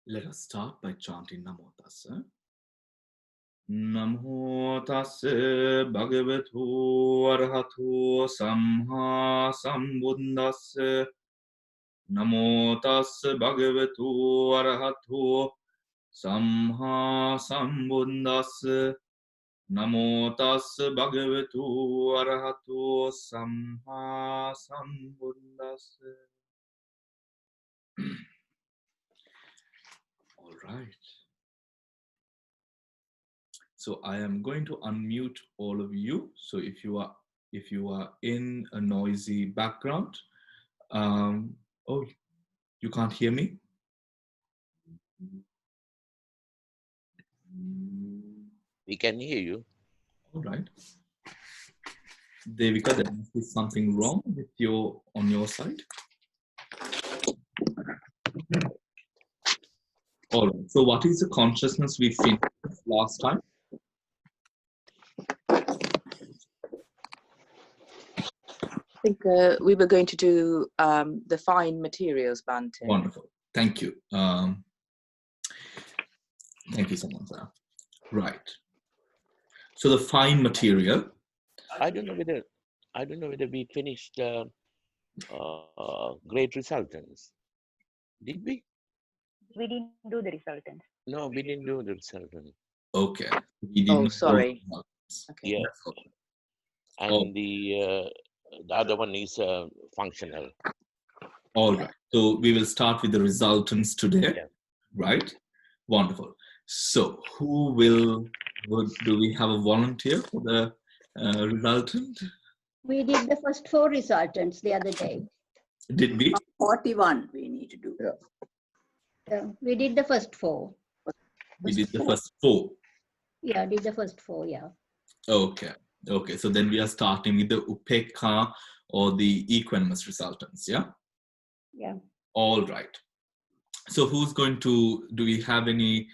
Let us start by chanting Namo Tassa. Namo Tassa Bhagavato Arahato Samma Sambuddhassa. Namo Tassa Bhagavato Arahato Samma Sambuddhassa. Namo Tassa Bhagavato Arahato Samma Sambuddhassa. All right. So I am going to unmute all of you. So if you are in a noisy background, oh, you can't hear me? We can hear you. All right. Devika, there must be something wrong with on your side. All right. So what is the consciousness we finished last time? I think we were going to do the fine materials, Bhante. Wonderful. Thank you. Thank you so much, sir. Right. So the fine material. I don't know whether we finished great resultants. Did we? We didn't do the resultants. No, we didn't do the resultant. Okay. Oh, sorry. Okay. Yeah. And the other one is functional. All right. So we will start with the resultants today. Yeah. Right? Wonderful. So do we have a volunteer for the resultant? We did the first 4 resultants the other day. Did we? 41 we need to do. Yeah, we did the first 4. We did the first 4. Yeah, did the first 4, yeah. Okay. Okay. So then we are starting with the upekha or the equanimous resultants, yeah? Yeah. All right. So who's going to, do we have any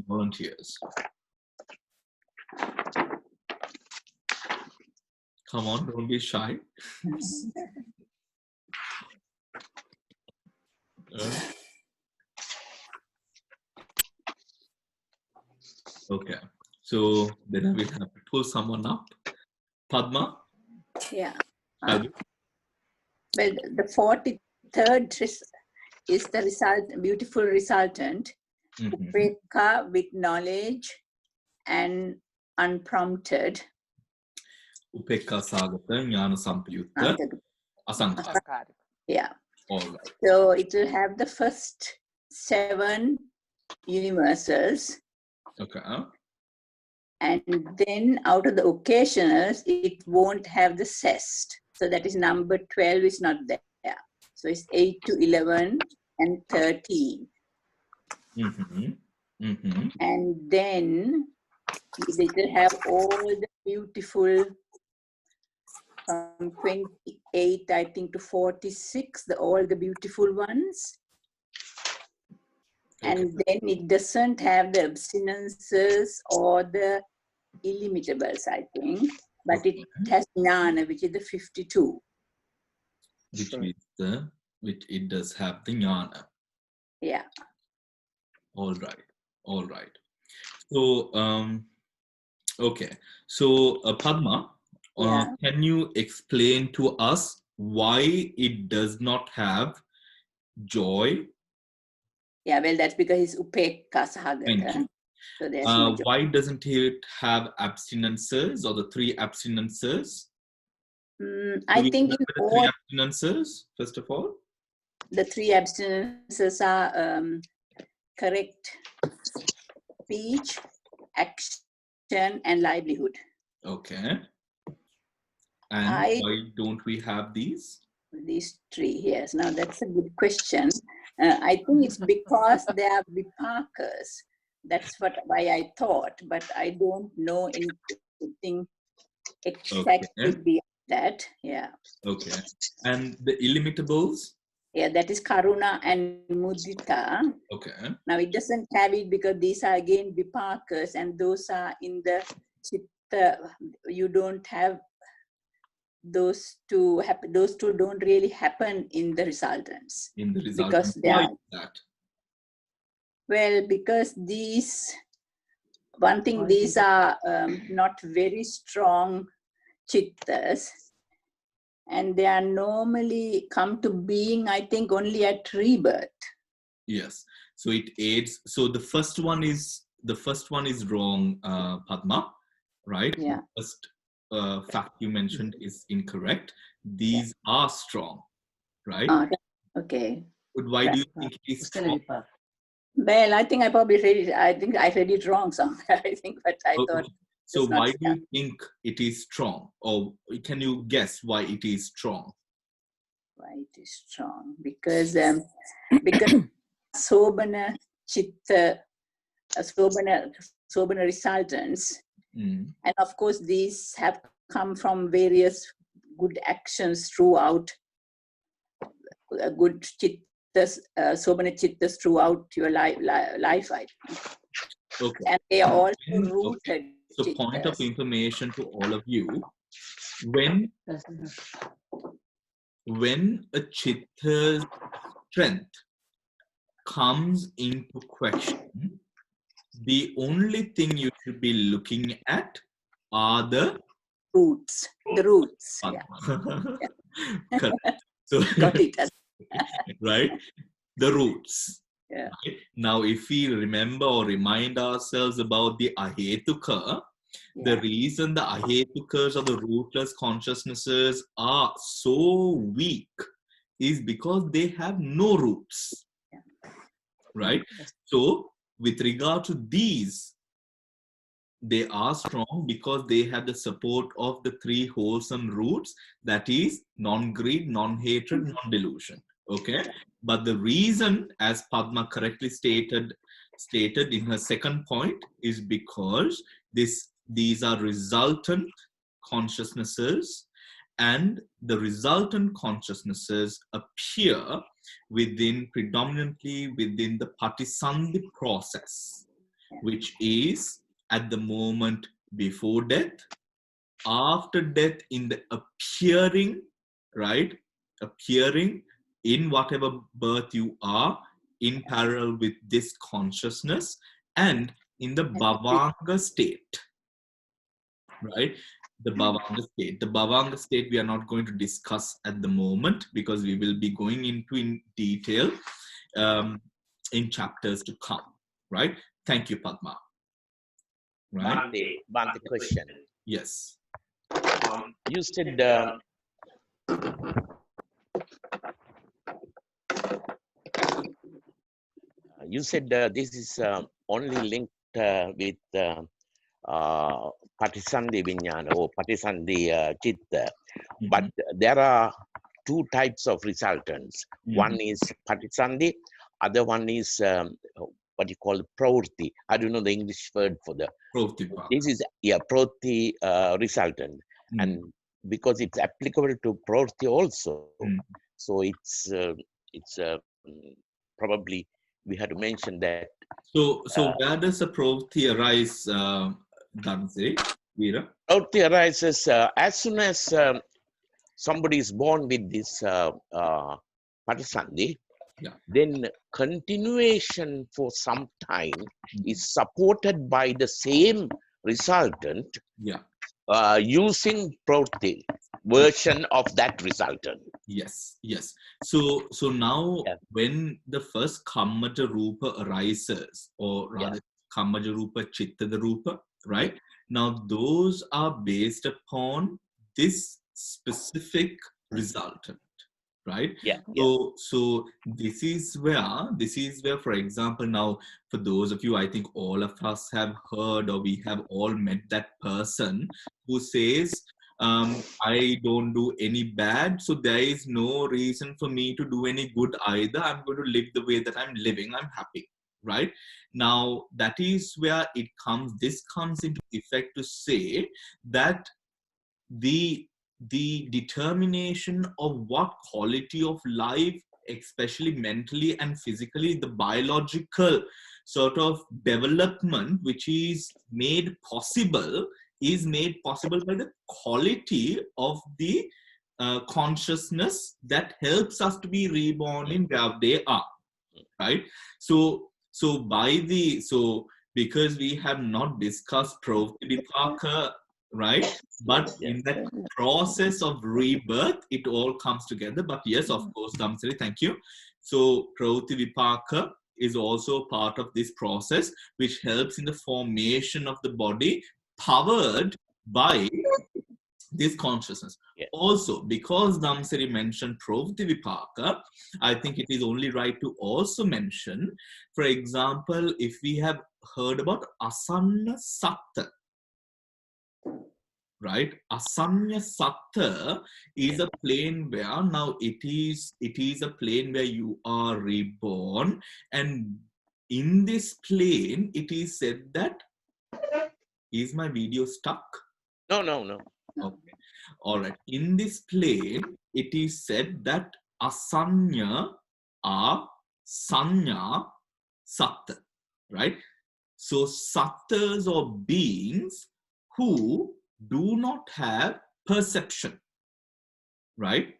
volunteers? Come on, don't be shy. Okay, so then I will have to pull someone up. Padma? Yeah. Well, the 43rd is the beautiful resultant. Upekha with knowledge and unprompted. Upekha sagata jnana sampayutta asankhara. Yeah. All right. So it will have the first 7 universals. Okay. And then out of the occasionals, it won't have the zest. So that is number 12 is not there. So it's 8 to 11 and 13. And then it will have all the beautiful from 28, I think, to 46, all the beautiful ones. Okay. And then it doesn't have the abstinences or the illimitables, I think, but it has jnana, which is the 52. Which it does have the jnana. Yeah. All right. All right. So, okay. So, Padma, can you explain to us why it does not have joy? Yeah, well, that's because it's upekha sahagata. Thank you. So there's no joy. Why doesn't it have abstinences or the 3 abstinences? I think the 3 abstinences, first of all? The 3 abstinences are correct speech, action, and livelihood. Okay. And why don't we have these? These 3, yes. Now that's a good question. I think it's because they are vipakas. That's why I thought, but I don't know anything exactly beyond that. Yeah. Okay. And the illimitables? Yeah, that is karuna and mudita. Okay. Now it doesn't have it because these are again vipakas and those are in the chitta. You don't have those two don't really happen in the resultants. In the resultant. Because they Why are, is that? well, because these are not very strong chittas, and they are normally come to being, I think, only at rebirth. Yes. So it aids. So the first one is wrong, Padma, right? Yeah. The first fact you mentioned is incorrect. These are strong, right? Okay. But why do you think it is strong? Well, I think I probably read it. I think I read it wrong somewhere. I think, but I thought. So it's not why do you think it is strong? Or can you guess why it is strong? Why it is strong? Because sobana chitta, sobana resultants, and of course these have come from various good actions throughout, good chittas, sobana chittas throughout your life, I think. Okay. And they are also rooted. Okay. So chittas. point of information to all of you: when a chitta's strength comes into question, the only thing you should be looking at are the roots. The roots. Yeah. Correct. So, got it. Right? The roots. Yeah. Right? Now, if we remember or remind ourselves about the ahetuka, the reason the ahetukas or the rootless consciousnesses are so weak is because they have no roots. Right? So, with regard to these, they are strong because they have the support of the three wholesome roots, that is non-greed, non-hatred, non-delusion. Okay, but the reason, as Padma correctly stated in her second point, is because these are resultant consciousnesses, and the resultant consciousnesses appear predominantly within the Patisandhi process, which is at the moment before death, after death, in the appearing, right? Appearing in whatever birth you are, in parallel with this consciousness, and in the bhavanga state, right? The bhavanga state. The bhavanga state we are not going to discuss at the moment because we will be going into in detail in chapters to come, right? Thank you, Padma. Right? Bhante, question. Yes. You said this is only linked with Patisandhi Vijnana or Patisandhi Chitta, but there are two types of resultants. One is Patisandhi, other one is what you call Pravritti. I don't know the English word for the. This is Pravritti resultant, and because it's applicable to Pravritti also, so it's probably we had to mention that. So where does a Pravritti arise, Dhamse, Veera? Pravritti arises as soon as somebody is born with this Patisandhi. Then continuation for some time is supported by the same resultant using Pravritti version of that resultant. Yes. So now when the first Kammaja Rupa arises, or rather Kammaja Rupa, Chitta Rupa, right? Now those are based upon this specific resultant. Right? So this is where, for example, now for those of you, I think all of us have heard, or we have all met that person who says, I don't do any bad, so there is no reason for me to do any good either. I'm going to live the way that I'm living. I'm happy. Right? Now that is where this comes into effect to say that the determination of what quality of life, especially mentally and physically, the biological sort of development which is made possible by the quality of the consciousness that helps us to be reborn in where they are, right? So because we have not discussed Pravritti, right? But in that process of rebirth, it all comes together. But yes, of course, Dhamsari, thank you. So Pravritti is also part of this process, which helps in the formation of the body, powered by this consciousness. Yeah. Also, because Dhamsari mentioned Pravritti, I think it is only right to also mention, for example, if we have heard about Asanna Satta, right? Asanya Satta is a plane where now it is a plane where you are reborn, and in this plane it is said that, is my video stuck? No. Okay. All right. In this plane, it is said that asanya are sanya satta, right? So sattas or beings who do not have perception, right?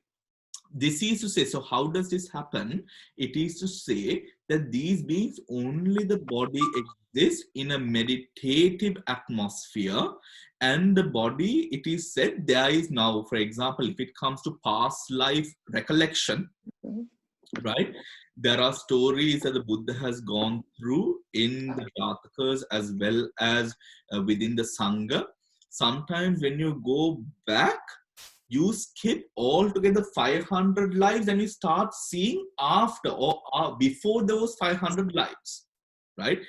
This is to say, so how does this happen? It is to say that these beings, only the body exists in a meditative atmosphere, and the body, it is said, there is now, for example, if it comes to past life recollection, right? There are stories that the Buddha has gone through in the Jatakas as well as within the Sangha. Sometimes when you go back, you skip altogether 500 lives and you start seeing after or before those 500 lives, right?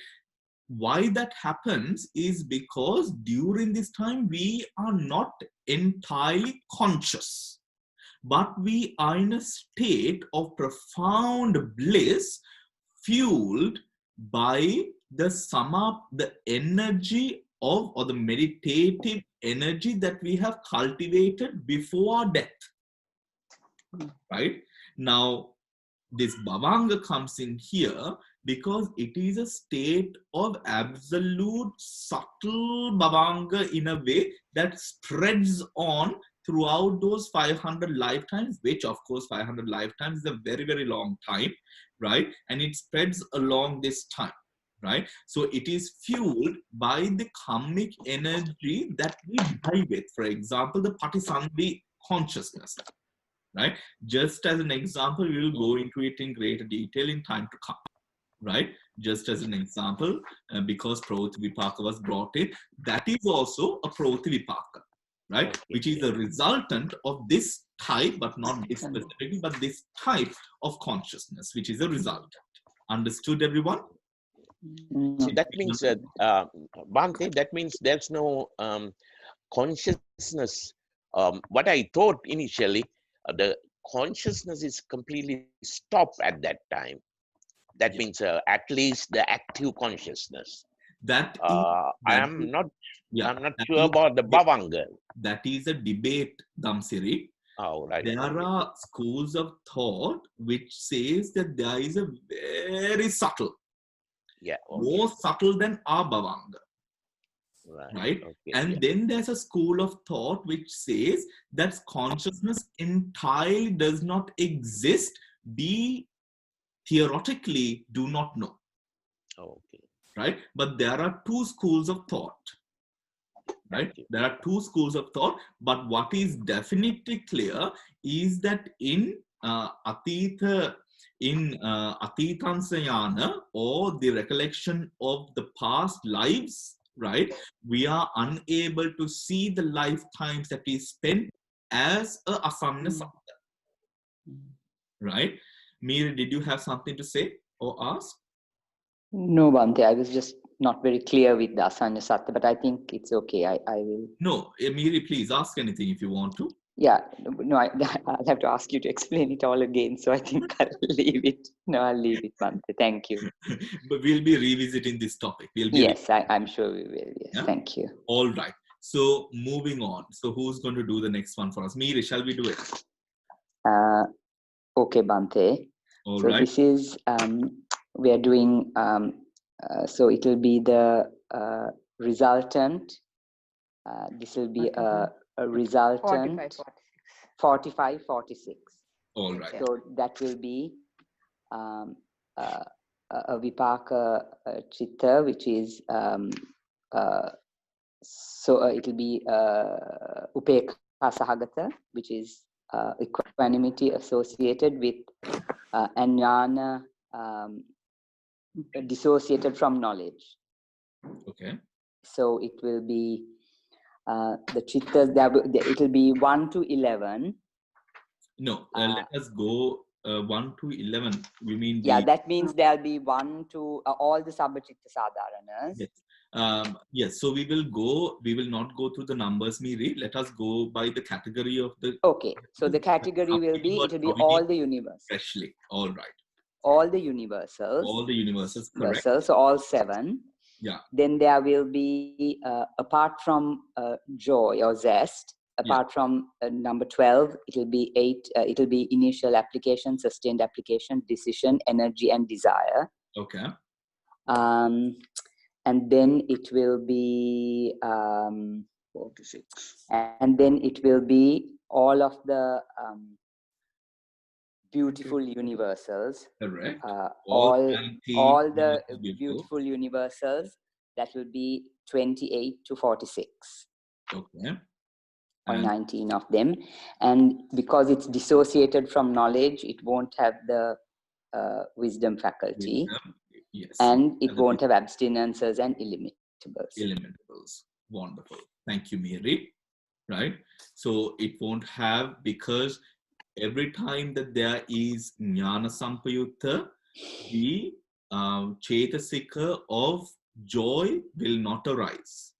Why that happens is because during this time we are not entirely conscious, but we are in a state of profound bliss, fueled by the energy of, or the meditative energy that we have cultivated before our death, right? Now, this bhavanga comes in here because it is a state of absolute subtle bhavanga in a way that spreads on throughout those 500 lifetimes, which of course 500 lifetimes is a very, very long time, right? And it spreads along this time, right? So it is fueled by the karmic energy that we die with. For example, the Patisandhi consciousness, right? Just as an example, we will go into it in greater detail in time to come, right? Just as an example, because Pravritti was brought in, that is also a Pravritti, right? Okay. Which is a resultant of this type, but not this specifically, but this type of consciousness, which is a resultant. Understood, everyone? So that means, Bhante, that means there's no consciousness. What I thought initially, the consciousness is completely stopped at that time. That means at least the active consciousness. I'm not sure about the bhavanga. That is a debate, Dhamsiri. Oh, right. There are schools of thought which says that there is a very subtle, more subtle than our bhavanga. Right? Okay, and then there's a school of thought which says that consciousness entirely does not exist. We theoretically do not know. Okay. Right? But there are two schools of thought. Right? There are two schools of thought, but what is definitely clear is that in Atitansayana, or the recollection of the past lives, right, we are unable to see the lifetimes that we spent as a Asanna Satta. Right? Meera, did you have something to say or ask? No, Bhante, I was just not very clear with the Asanya Satta, but I think it's okay. I will. No, Meera, please ask anything if you want to. Yeah, no, I'll have to ask you to explain it all again. So I think I'll leave it. No, I'll leave it, Bhante. Thank you. But we'll be revisiting this topic. Yes, I'm sure we will. Yes, yeah? Thank you. All right. So moving on. So who's going to do the next one for us? Meera, shall we do it? Okay, Bhante. All so right. This is, we are doing So it will be the resultant. This will be a resultant 45, 46. All right. So that will be a vipaka chitta, which is so it will be upekha sahagata, which is equanimity associated with jnana dissociated from knowledge. Okay. So it will be the chittas, it will be 1 to 11. No, let us go 1 to 11. We mean Yeah, that means there'll be 1 to all the sabbachitta sadharanas. Yes. Yes. So we will not go through the numbers, Miri. Let us go by the category of the. Okay. So the category will be all the universe. Freshly. All right. All the universals. All the universals, correct. So all 7. Yeah. Then there will be, apart from joy or zest, apart from number 12, it will be 8. It will be initial application, sustained application, decision, energy, and desire. Okay. And then it will be 4 to 6. And then it will be all of the beautiful universals. Correct. All the beautiful universals. That will be 28 to 46. Okay. Or 19 of them. And because it's dissociated from knowledge, it won't have the wisdom faculty. Yes. And it won't have abstinences and illimitables. Illimitables. Wonderful. Thank you, Miri. Right. So it won't have, because every time that there is jnana sampayutta, the chetasika of joy will not arise.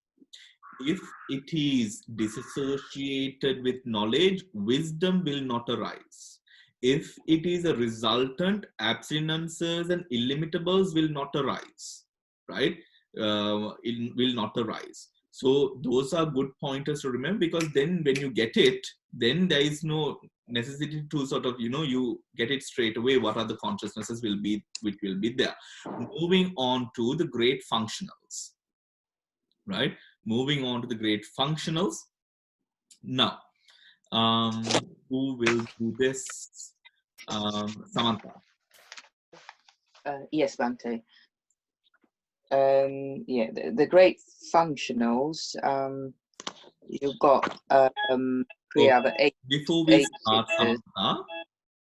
If it is disassociated with knowledge, wisdom will not arise. If it is a resultant, abstinences and illimitables will not arise, right? It will not arise. So those are good pointers to remember, because then when you get it, then there is no necessity to sort of, you get it straight away. What are the consciousnesses which will be there? Moving on to the great functionals, right? Moving on to the great functionals. Now, who will do this? Samantha. Yes, Bhante. Yeah, the great functionals. You've got Kriya, okay. Before we start, Samantha.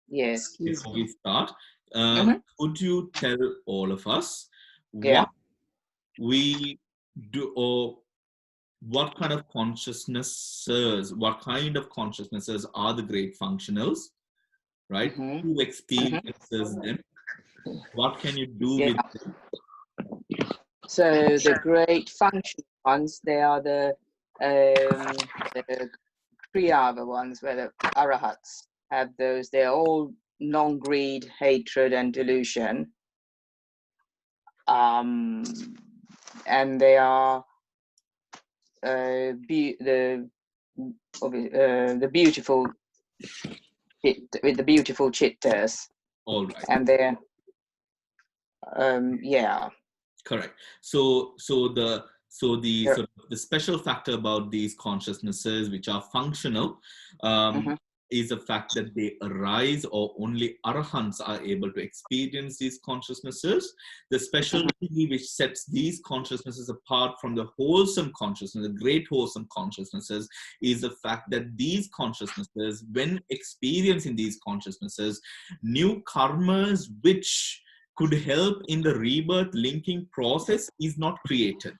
Yes. Before we start, could you tell all of us what we do, or what kind of consciousnesses are the great functionals, right? Who experiences them? What can you do with them? So the great functional ones, they are the Kriyava ones, where the Arahats have those. They're all non-greed, hatred, and delusion. And they are the beautiful with the beautiful chittas. All right. And they're yeah. Correct. So the sort of the special factor about these consciousnesses, which are functional, is the fact that they arise, or only arahants are able to experience these consciousnesses. The specialty which sets these consciousnesses apart from the wholesome consciousness, the great wholesome consciousnesses, is the fact that these consciousnesses, when experiencing these consciousnesses, new karmas which could help in the rebirth linking process is not created.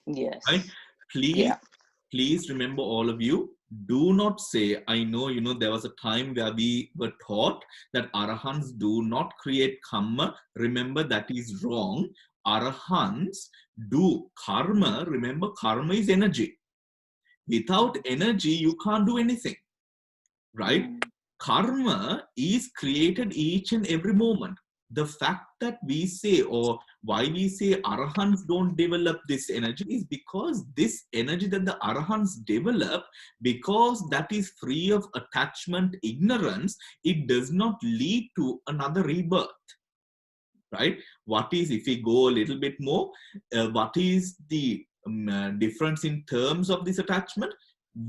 Yes. Right? Please remember, all of you, do not say, I know, there was a time where we were taught that arahants do not create karma. Remember, that is wrong. Arahants do karma. Remember, karma is energy. Without energy, you can't do anything. Right? Karma is created each and every moment. The fact that we say, or why we say arahants don't develop this energy, is because this energy that the arahants develop, because that is free of attachment, ignorance, it does not lead to another rebirth. right? What is, if we go a little bit more, what is the difference in terms of this attachment?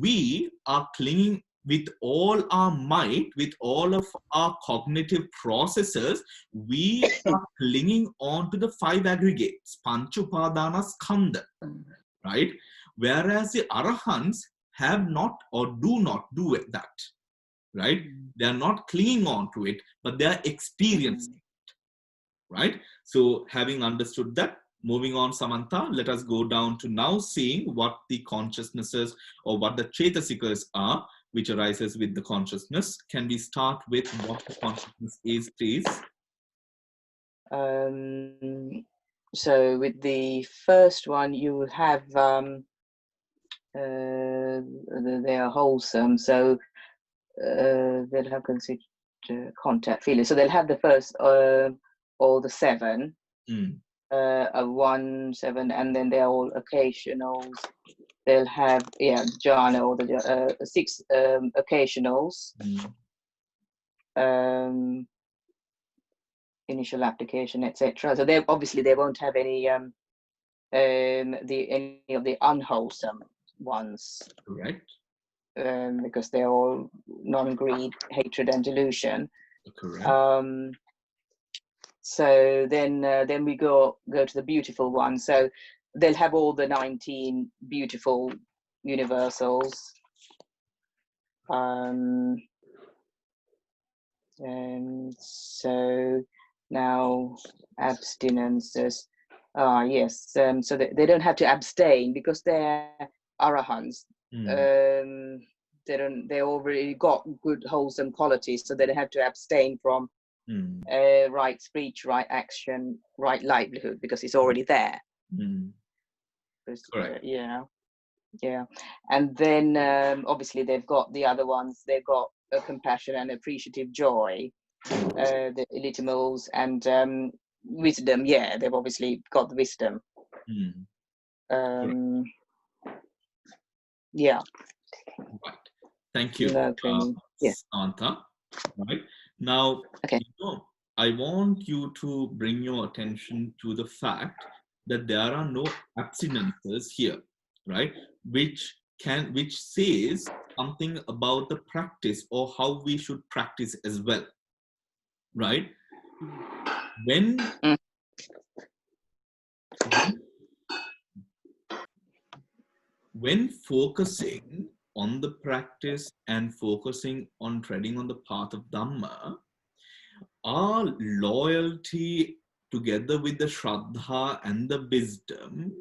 We are clinging with all our might, with all of our cognitive processes, we are clinging on to the 5 aggregates, Panchupadana Skandha, right? Whereas the Arahants have not or do not do that, right? They are not clinging on to it, but they are experiencing it, right? So having understood that, moving on, Samantha, let us go down to now seeing what the consciousnesses or what the Chetasikas are, which arises with the consciousness. Can we start with what the consciousness is, please? So with the first one, you will have they are wholesome, so they'll have contact feeling. So they'll have the first all the 7, 1, 7, and then they're all occasionals. They'll have jhana, or the 6 occasionals. Initial application, etc. So they obviously they won't have any any of the unwholesome ones, Correct. Because they're all non-greed, hatred, and delusion. Correct. So then we go to the beautiful one. So they'll have all the 19 beautiful universals. And so now abstinences. Yes. So they don't have to abstain because they're arahants. They already got good wholesome qualities, so they don't have to abstain from right speech, right action, right livelihood, because it's already there. Correct. Yeah. And then obviously they've got the other ones. They've got a compassion and appreciative joy, the illitimals, and wisdom. Yeah, they've obviously got the wisdom. Yeah. Right. Thank you, Samantha. Right. Now, okay. I want you to bring your attention to the fact that there are no abstinences here, right? Which says something about the practice or how we should practice as well, right? When focusing on the practice and focusing on treading on the path of Dhamma, our loyalty together with the Shraddha and the wisdom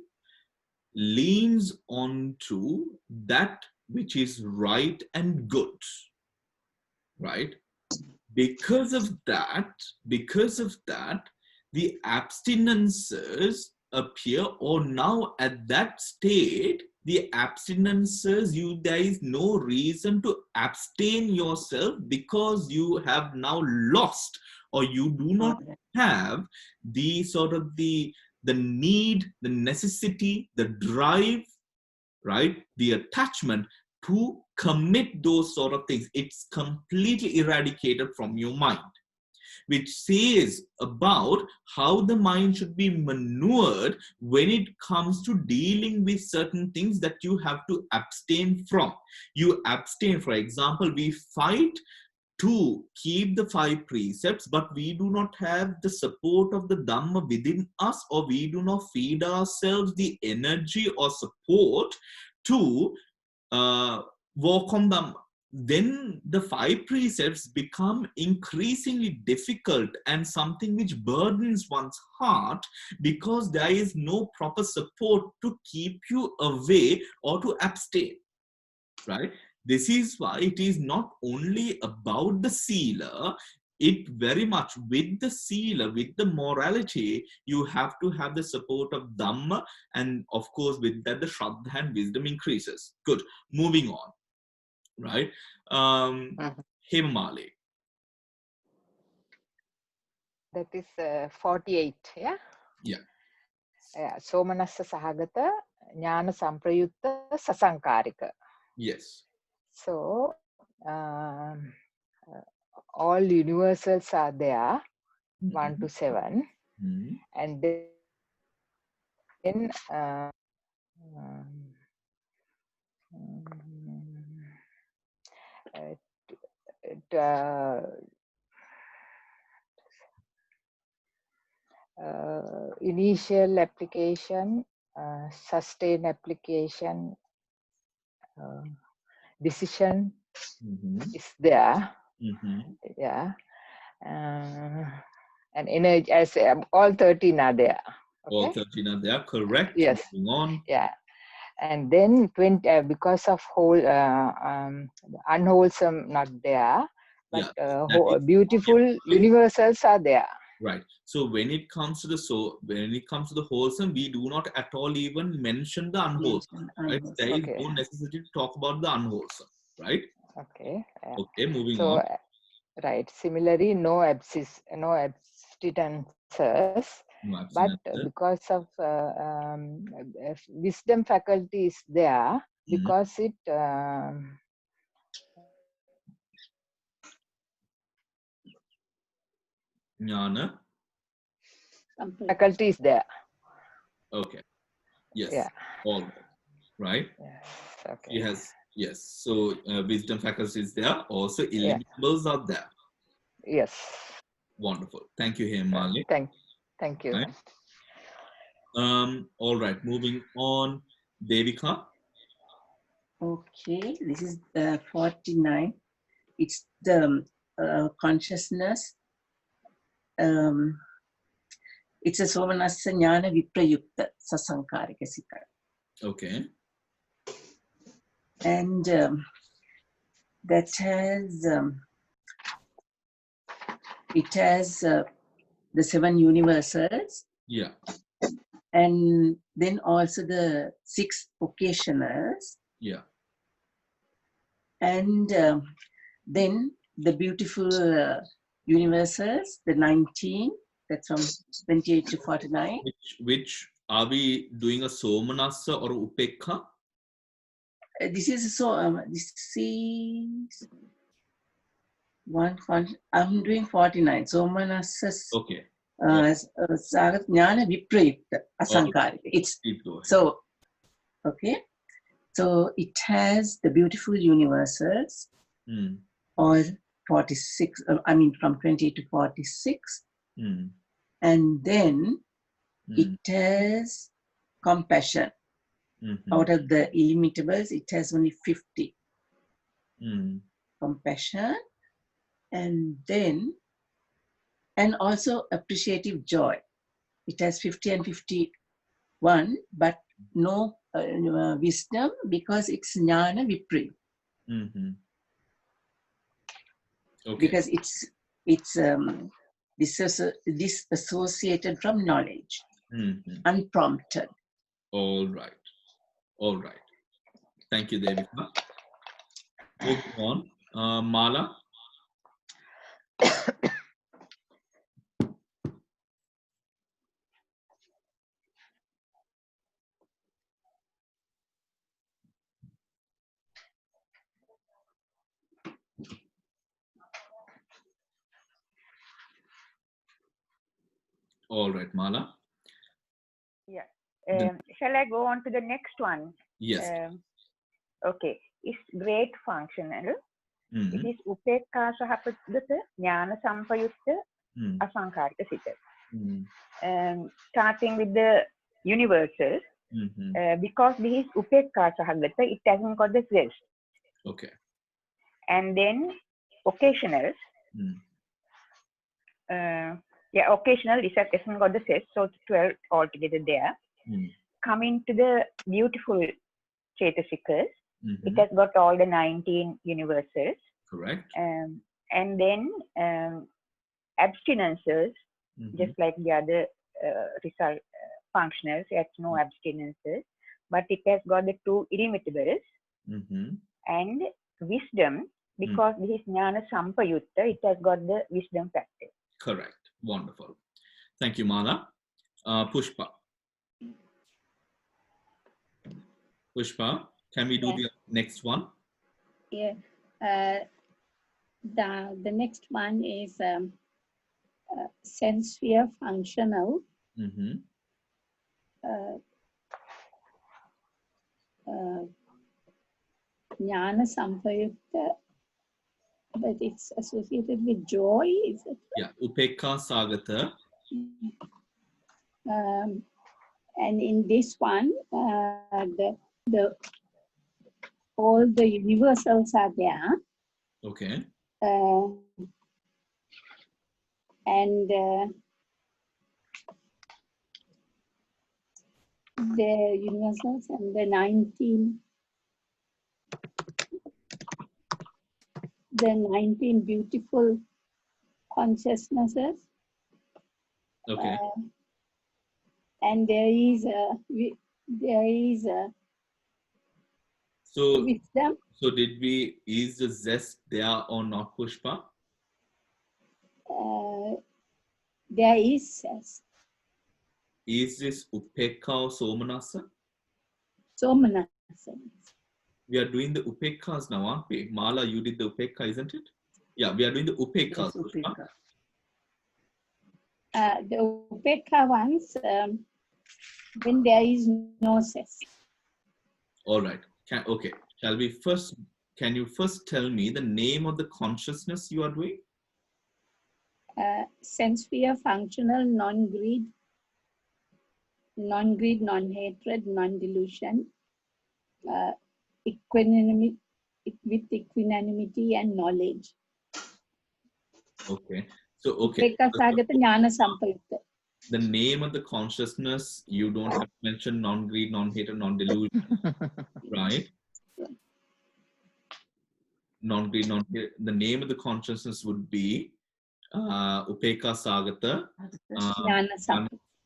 leans onto that which is right and good, right? Because of that, the abstinences appear, or now at that state, the abstinences, there is no reason to abstain yourself because you have now lost, or you do not have the sort of the need, the necessity, the drive, right? The attachment to commit those sort of things. It's completely eradicated from your mind, which says about how the mind should be maneuvered when it comes to dealing with certain things that you have to abstain from. You abstain, for example, we fight to keep the 5 precepts, but we do not have the support of the Dhamma within us, or we do not feed ourselves the energy or support to walk on Dhamma. Then the 5 precepts become increasingly difficult and something which burdens one's heart because there is no proper support to keep you away or to abstain, right? This is why it is not only about the sila, it very much with the sila, with the morality, you have to have the support of Dhamma, and of course with that the Shraddha and wisdom increases. Good, moving on, right? Hemamali. That is 48, yeah? Yeah. Somanassa Sahagata Jnana Samprayutta Sasankarika. Yes. So, all universals are there, 1 to 7. And then initial application, sustained application, decision is there. Yeah. And energy, as all 13 are there. Okay? All 13 are there, correct. Yes. Moving on. Yeah. And then 20, because of unwholesome not there, but beautiful universals are there. Right. So when it comes to the wholesome, we do not at all even mention the unwholesome. Right? There is no necessity to talk about the unwholesome. Right? Okay. Okay. Moving on. Right. Similarly, no abstinences. But because of wisdom faculty is there, because it Jnana faculty is there. Okay. Yes. Yeah. All right. Yes. Okay. He has, yes. So wisdom faculty is there. Also illimitables are there. Yes. Wonderful. Thank you, Hemali. Thank you. Right. All right. Moving on. Devika. Okay. This is 49. It's the consciousness. It's a Somanassa Jnana Viprayukta Sasankarika Sika. Okay. And that has, it has the 7 universals. Yeah. And then also the 6 occasionals. Yeah. And then the beautiful universals, the 19, that's from 28 to 49. Which are we doing a Somanassa or Upekha? This is so, this is one, I'm doing 49. Somanassas. Okay. Sagat Jnana Viprayukta Asankarika. It's so, okay. So it has the beautiful universals, or 46, I mean from 28 to 46. And then it has compassion. Out of the illimitables, it has only 50. Compassion. And then, and also appreciative joy. It has 50 and 51, but no wisdom because it's Jnana Vipri. Okay. Because it's disassociated from knowledge, unprompted. All right. All right. Thank you, Devika. Moving on. Mala. All right, Mala. Yeah. Shall I go on to the next one? Yes. Okay. It's great functional. It is Upekha Sahapagata Jnana Sampayutta Asankarika Sita. Starting with the universals, because this is Upekha Sahagata, it hasn't got the zest. Okay. And then occasionals. Occasional is hasn't got the zest, so 12 altogether there. Coming to the beautiful Chetasikas, it has got all the 19 universals. Correct. And then abstinences, just like the other result functionals, it has no abstinences, but it has got the 2 illimitables and wisdom, because this is Jnana Sampayutta, it has got the wisdom factor. Correct. Wonderful. Thank you, Mala. Pushpa. Pushpa, can we do the next one? Yeah. The next one is sense sphere functional, Jnana Sampayukta, but it's associated with joy, is it? Yeah, Upekha Sagata. And in this one, all the universals are there. Okay. And the universals and the 19 beautiful consciousnesses. Okay. And there is so wisdom. So is the zest there or not, Pushpa? There is zest. Is this Upekha or Somanasa? Somanasa. We are doing the Upekhas now, aren't we? Mala, you did the Upekha, isn't it? Yeah, we are doing the Upekhas. Yes, Upekha. The Upekha ones, when there is no zest. All right. Can you first tell me the name of the consciousness you are doing? Sense sphere functional, non-greed, non-hatred, non-delusion, equanimity, with equanimity and knowledge. Okay. So, the name of the consciousness, you don't have to mention non-greed, non-hatred, non-delusion, right? Non-greed, non-hatred. The name of the consciousness would be Upekha Sagata,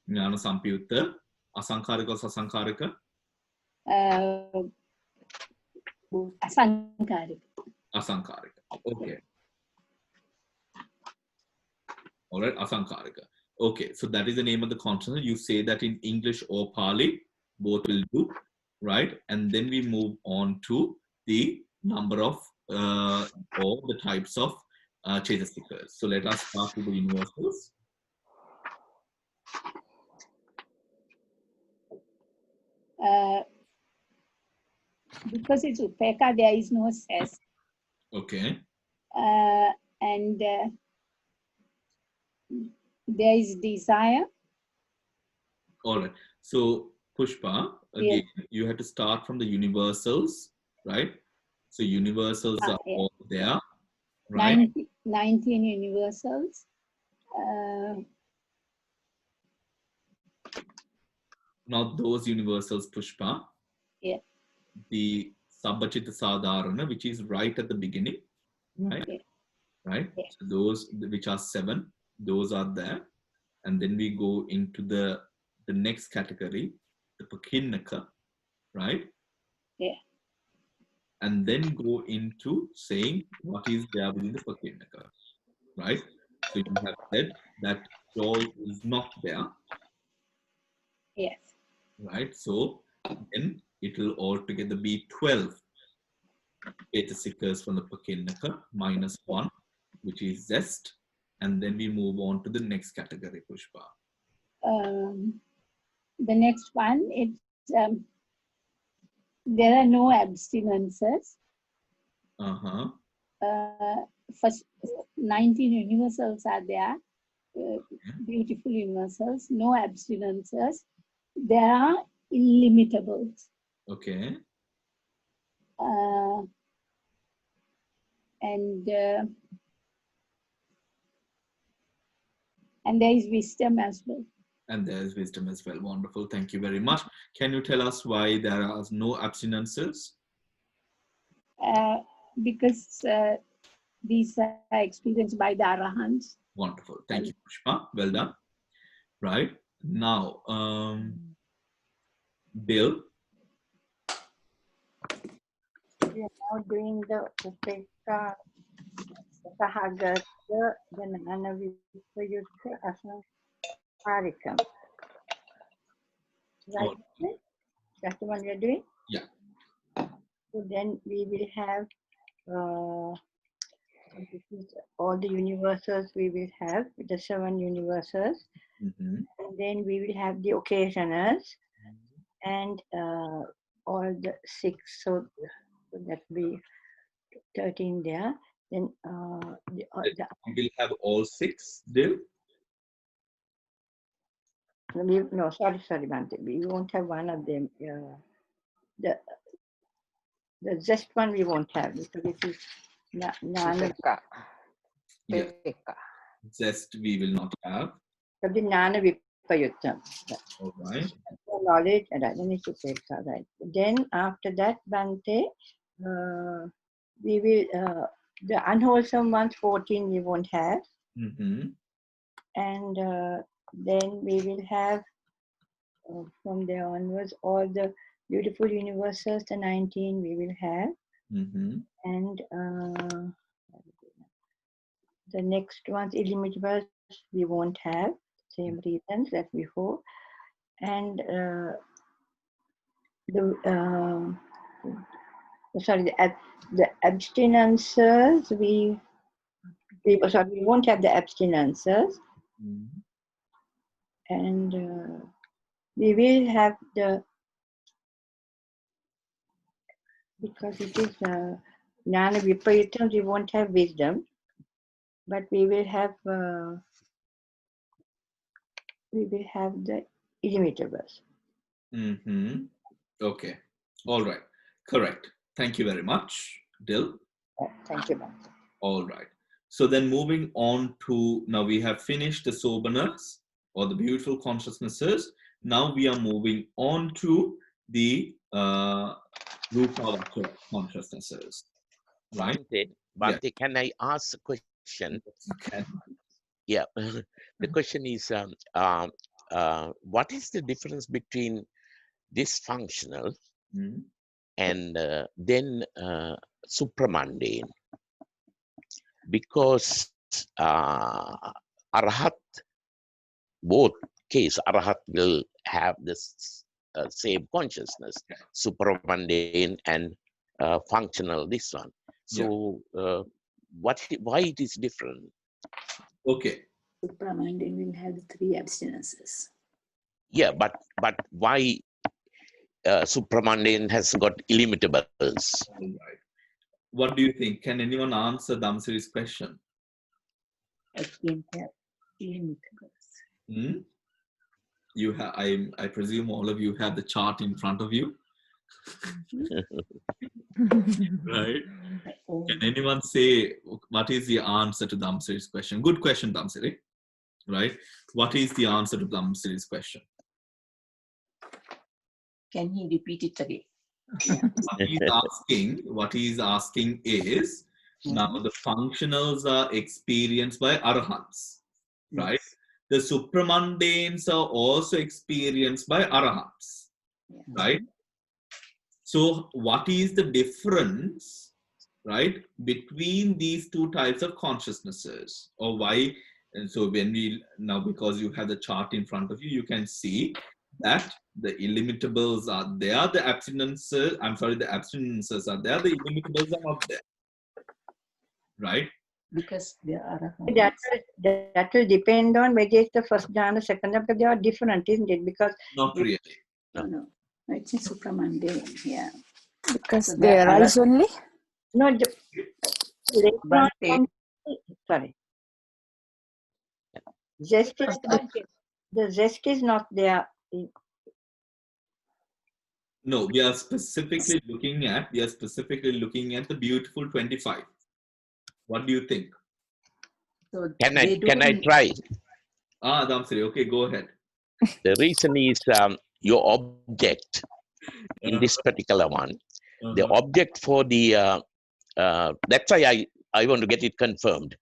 Jnana Sampayutta, Asankarika or Sasankarika? Asankarika. Okay. All right, Asankarika. Okay, so that is the name of the consciousness. You say that in English or Pali, both will do, right? And then we move on to the number of or the types of Chaitasikas. So let us start with the universals. Because it's Upekha, there is no zest. Okay. And there is desire. All right. So Pushpa, again, you have to start from the universals, right? So universals are all there, right? 19 universals. Now those universals, Pushpa. Yeah. The Sabbachita Sadharana, which is right at the beginning, right? Yeah. Right? Yeah. So those which are 7, those are there. And then we go into the next category, the Pakinnaka, right? Yeah. And then go into saying what is there within the Pakinnaka, right? So you have said that joy is not there. Yes. Right? So then it will altogether be 12 Chaitasikas from the Pakinnaka minus 1, which is zest. And then we move on to the next category, Pushpa. The next one, it's there are no abstinences. First 19 universals are there, beautiful universals, no abstinences. There are illimitables. Okay. And there is wisdom as well. And there is wisdom as well. Wonderful. Thank you very much. Can you tell us why there are no abstinences? Because these are experienced by the Arahants. Wonderful. Thank you, Pushpa. Well done. Right. Now, Bill. We are now doing the Upekha Sahagata Jnana Vipayutta Asankarikam. Right? That's the one we are doing? Yeah. So then we will have This is all the universes we will have, the 7 universes. And then we will have the occasionals and all the 6. So that will be 13 there. Then we will have all 6, Dil? No, sorry, Bhante. We won't have one of them. The zest one we won't have because it is Nana. Yeah. Zest we will not have. The Nana Vipayuttam. All right. Knowledge and then it's Upekka, right. Then after that, Bhante, we will the unwholesome ones 14 we won't have. And then we will have from there onwards all the beautiful universes, the 19 we will have. And the next ones, illimitables, we won't have. Same reasons that before. And the abstinences, we won't have the abstinences. And we will have the, because it is Jnana Viparitam, we won't have wisdom, but we will have the illimitables. Okay. All right. Correct. Thank you very much, Dil. Thank you, Bhante. All right. So then moving on to, now we have finished the soberness or the beautiful consciousnesses. Now we are moving on to the Rupa consciousnesses. Right? Bhante, can I ask a question? Okay. Yeah. The question is, what is the difference between dysfunctional and then supramundane? Because Arhat, both case, Arhat will have this same consciousness, supramundane and functional, this one. So why it is different? Okay. Supramundane will have the 3 abstinences. Yeah, but why supramundane has got illimitables? All right. What do you think? Can anyone answer Dhamsiri's question? You have, I presume all of you have the chart in front of you. Right? Can anyone say what is the answer to Dhamsiri's question? Good question, Dhamsiri. Right? What is the answer to Dhamsiri's question? Can he repeat it again? What he's asking is, now the functionals are experienced by Arahants, right? The supramundanes are also experienced by Arahants, right? So what is the difference, right, between these 2 types of consciousnesses, or why? And so when we, now because you have the chart in front of you, you can see that the illimitables are there, the abstinences, the abstinences are there, the illimitables are not there, right? Because there are that will depend on whether it's the first jhana, second jhana, because they are different, isn't it? Because not really. No, it's in supramundane, yeah. Because So they arise only? No, sorry. Zest is not, the zest is not there. No, we are specifically looking at the beautiful 25. What do you think? So can I try? Dhamsiri, okay, go ahead. The reason is your object in this particular one, the object for the that's why I want to get it confirmed.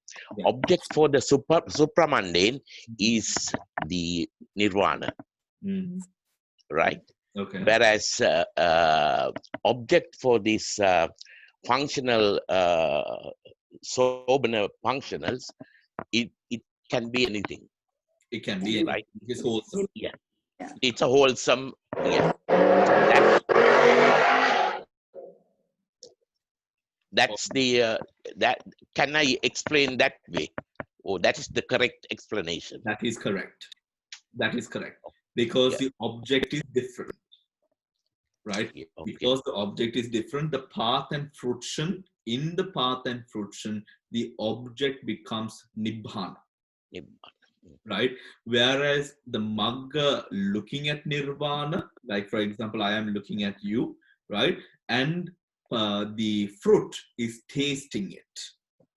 Object for the supramundane is the nirvana, right? Okay. Whereas object for this functional sobhana functionals, it can be anything. It can be anything. Right. It's wholesome. Yeah. It's a wholesome. That's the that. Can I explain that way? Oh, that is the correct explanation. That is correct. That is correct. Because the object is different, right? Okay. Because the object is different, the path and fruition, in the path and fruition, the object becomes nibbana, right? Whereas the magga looking at nirvana, like for example, I am looking at you, right? And the fruit is tasting it,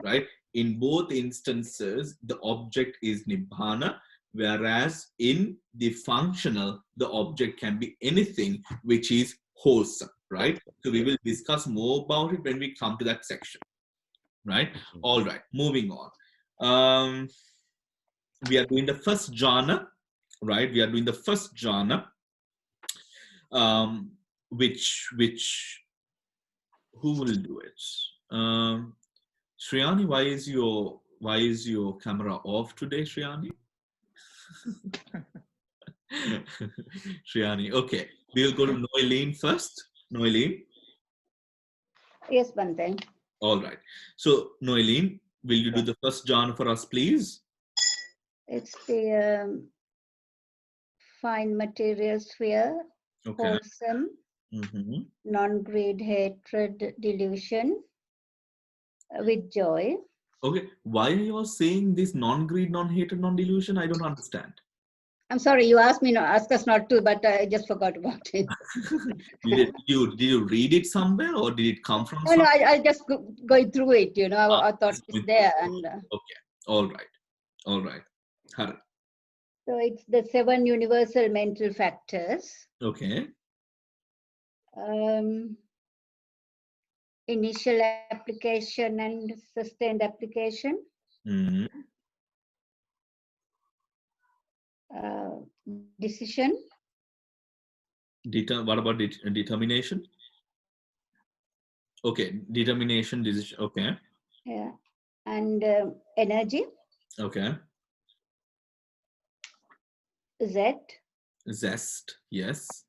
right? In both instances, the object is nibbana, whereas in the functional, the object can be anything which is wholesome, right? So we will discuss more about it when we come to that section, right? All right, moving on. We are doing the first jhana, right? We are doing the first jhana, which who will do it? Shriyani, why is your camera off today, Shriyani? Shriyani, okay. We'll go to Noeline first. Noeline. Yes, Bhante. All right. So, Noeline, will you do the first jhana for us, please? It's the fine material sphere, wholesome, non-greed, hatred, delusion, with joy. Okay. Why are you all saying this non-greed, non-hatred, non-delusion? I don't understand. I'm sorry, you asked me, asked us not to, but I just forgot about it. Did you read it somewhere, or did it come from? No, I just going through it. You know, I thought it's there, and okay, all right. Hari. So it's the 7 universal mental factors. Okay. Initial application and sustained application. Decision. What about determination? Okay, determination, decision. Okay. Yeah, and energy. Okay. Zest. Yes.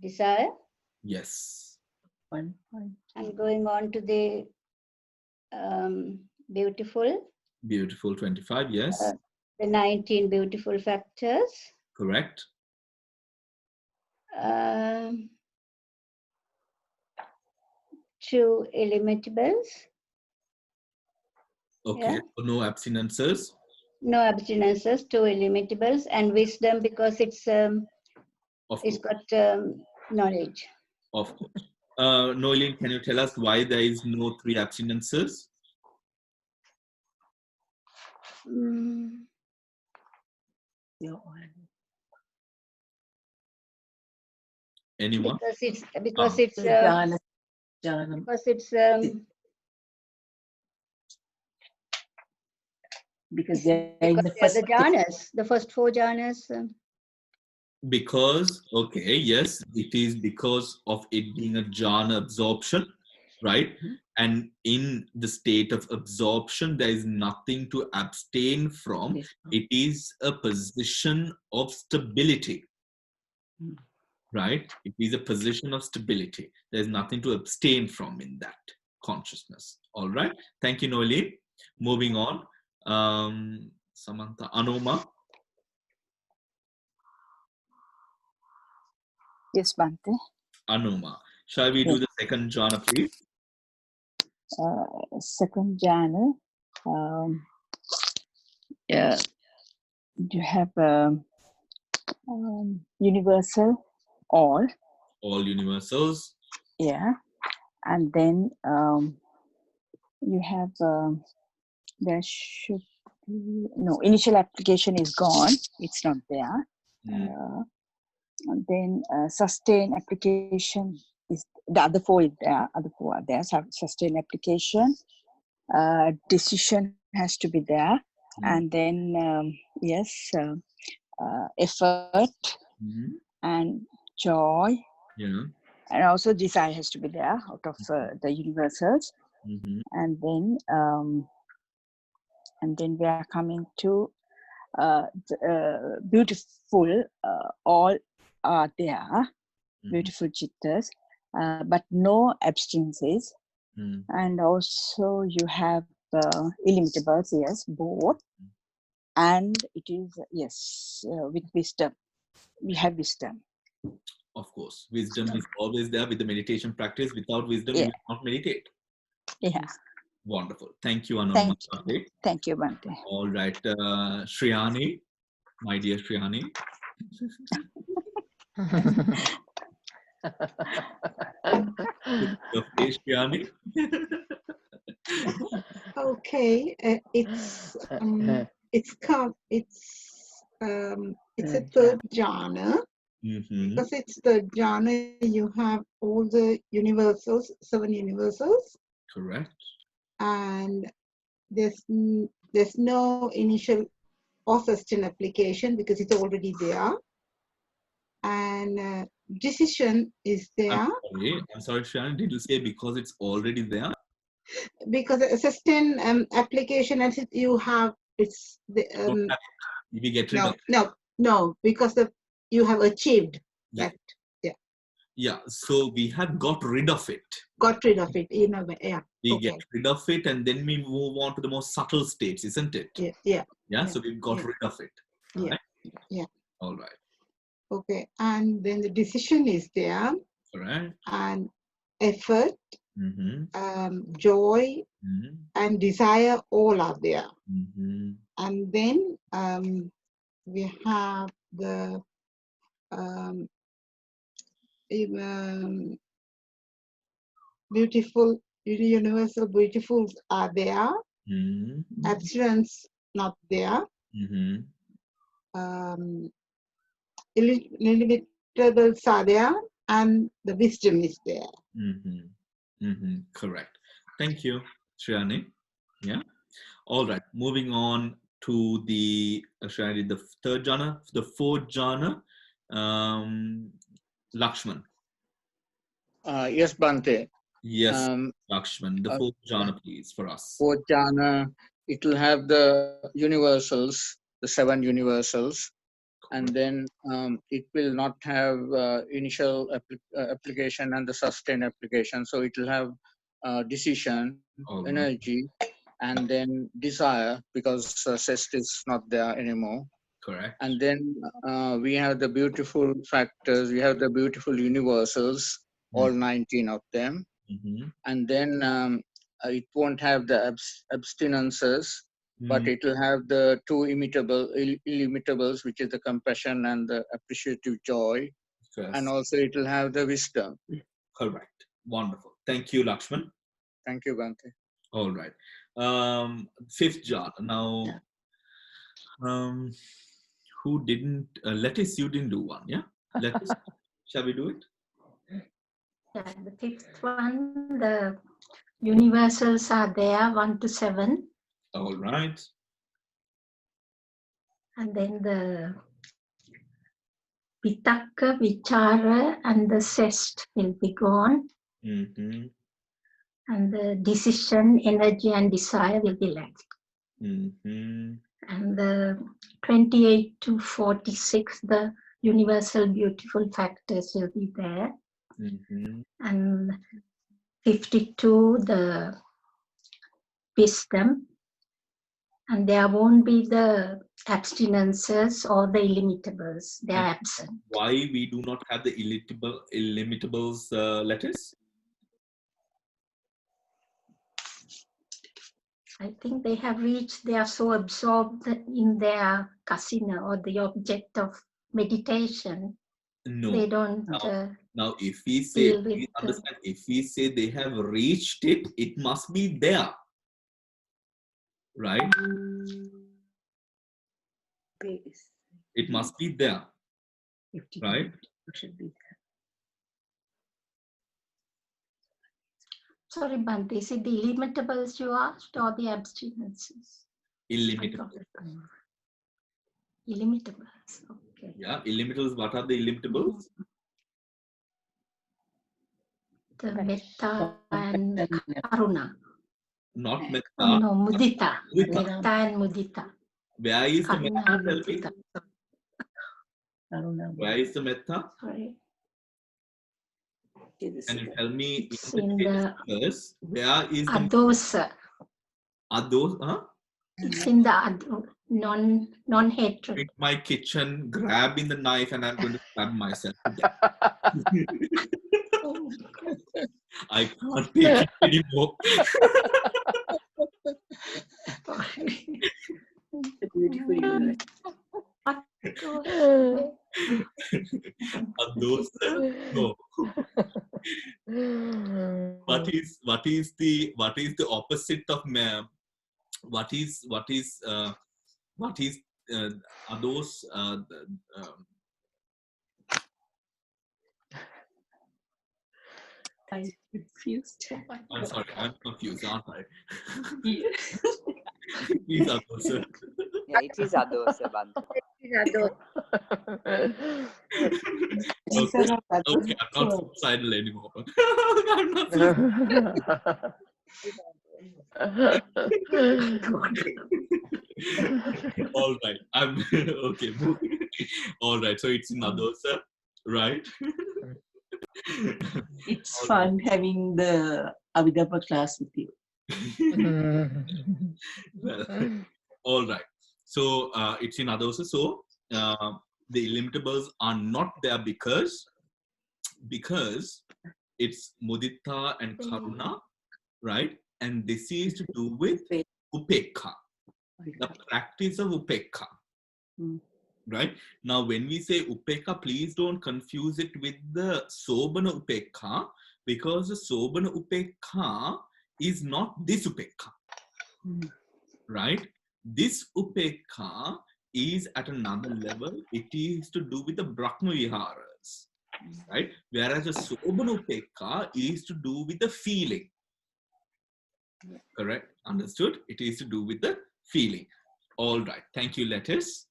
Desire. Yes. And going on to the beautiful. Beautiful 25. Yes. The 19 beautiful factors. Correct. 2 illimitables. Okay. Yeah. So no abstinences. No abstinences, 2 illimitables, and wisdom because it's got knowledge. Of course. Noeline, can you tell us why there is no 3 abstinences? Anyone? Because it's the jhanas, the first 4 jhanas. Because, okay, yes, it is because of it being a jhana absorption, right? And in the state of absorption, there is nothing to abstain from. It is a position of stability, right? It is a position of stability. There's nothing to abstain from in that consciousness. All right. Thank you, Noeline. Moving on. Samantha, Anoma. Yes, Bhante. Anuma. Shall we do the second jhana, please? Second jhana. You have universal, all. All universals. Yeah. And then you have, there should be, no, initial application is gone. It's not there. And then sustained application is the other 4 is there. Other 4 are there. Sustained application, decision has to be there, and then yes, effort and joy, and also desire has to be there out of the universals, and then we are coming to beautiful. All are there, beautiful chittas, but no abstinences. And also you have illimitables, yes, both. And it is, yes, with wisdom. We have wisdom. Of course, wisdom is always there with the meditation practice. Without wisdom, you will not meditate. Yeah. Wonderful. Thank you, Anand. Thank you. Thank you, Bhante. All right. Shriyani, my dear Shriyani. Your face, Shriyani. Okay, it's a third jhana, because it's the jhana you have all the universals, 7 universals. Correct. And there's no initial or sustained application because it's already there. And decision is there. I'm sorry, Shriyani, did you say because it's already there? Because a sustained application, as you have, it's the you get rid of no, because you have achieved that. Yeah, so we have got rid of it. Got rid of it in a way, yeah. We get rid of it and then we move on to the more subtle states, isn't it? Yeah. So we've got rid of it. Right? Yeah. All right. Okay, and then the decision is there. Correct. And effort, joy, and desire, all are there. And then we have the beautiful, universal beautifuls are there. Abstinence not there. Illimitables are there, and the wisdom is there. Correct. Thank you, Shriyani. Yeah. All right. Moving on to the Shriyani, the third jhana, the fourth jhana. Lakshman. Yes, Bhante. Yes, Lakshman. The fourth jhana, please, for us. Fourth jhana, it will have the universals, the 7 universals, and then it will not have initial application and the sustained application. So it will have decision, energy, and then desire, because zest is not there anymore. Correct. And then we have the beautiful factors, we have the beautiful universals, all 19 of them. And then it won't have the abstinences, but it will have the 2 illimitables, which is the compassion and the appreciative joy. Yes. And also it will have the wisdom. Correct. Wonderful. Thank you, Lakshman. Thank you, Bhante. All right. Fifth jhana. Now, who didn't? Lettuce, you didn't do one, yeah? Lettuce, shall we do it? Yeah, the fifth one, the universals are there, 1 to 7. All right. And then the Vitakka, Vichara, and the zest will be gone. And the decision, energy, and desire will be left. And the 28 to 46, the universal beautiful factors will be there. And 52, the wisdom. And there won't be the abstinences or the illimitables. They are absent. Why we do not have the illimitables letters? I think they have reached, they are so absorbed in their kasina or the object of meditation. No. They don't. Now, if we say, please understand, if we say they have reached it, it must be there. Right? It must be there. Right? Sorry, Bhante, is it the illimitables you asked or the abstinences? Illimitables. Illimitables, okay. Yeah, illimitables. What are the illimitables? The metta and karuna. Not metta. Oh, no, mudita. Metta and mudita. Where is the metta? Tell me. Where is the metta? Sorry. Can you tell me It's in the verse, where is the adosa. Ados? Huh? It's in the non-hatred. In my kitchen, grabbing the knife, and I'm going to stab myself to death. I can't take it anymore. Beautiful. Adosa? No. What is the opposite of ma'am? What is ados? I'm confused. I'm sorry, I'm confused, aren't I? Please, adosa. Yeah, it is adosa, Bhante. Okay, I'm not suicidal anymore. I'm not suicidal. All right, I'm okay. All right, so it's in adosa, right? It's fun having the Abhidhamma class with you. Well, all right. So it's in adosa. So the illimitables are not there because it's mudita and karuna, right? And this is to do with upekha, the practice of upekha. Right? Now, when we say upekha, please don't confuse it with the sobana upekha, because the sobana upekha is not this upekha. Right? This upekha is at another level. It is to do with the Brahma Viharas. Right? Whereas the sobana upekha is to do with the feeling. Correct? Understood? It is to do with the feeling. All right. Thank you, Letters.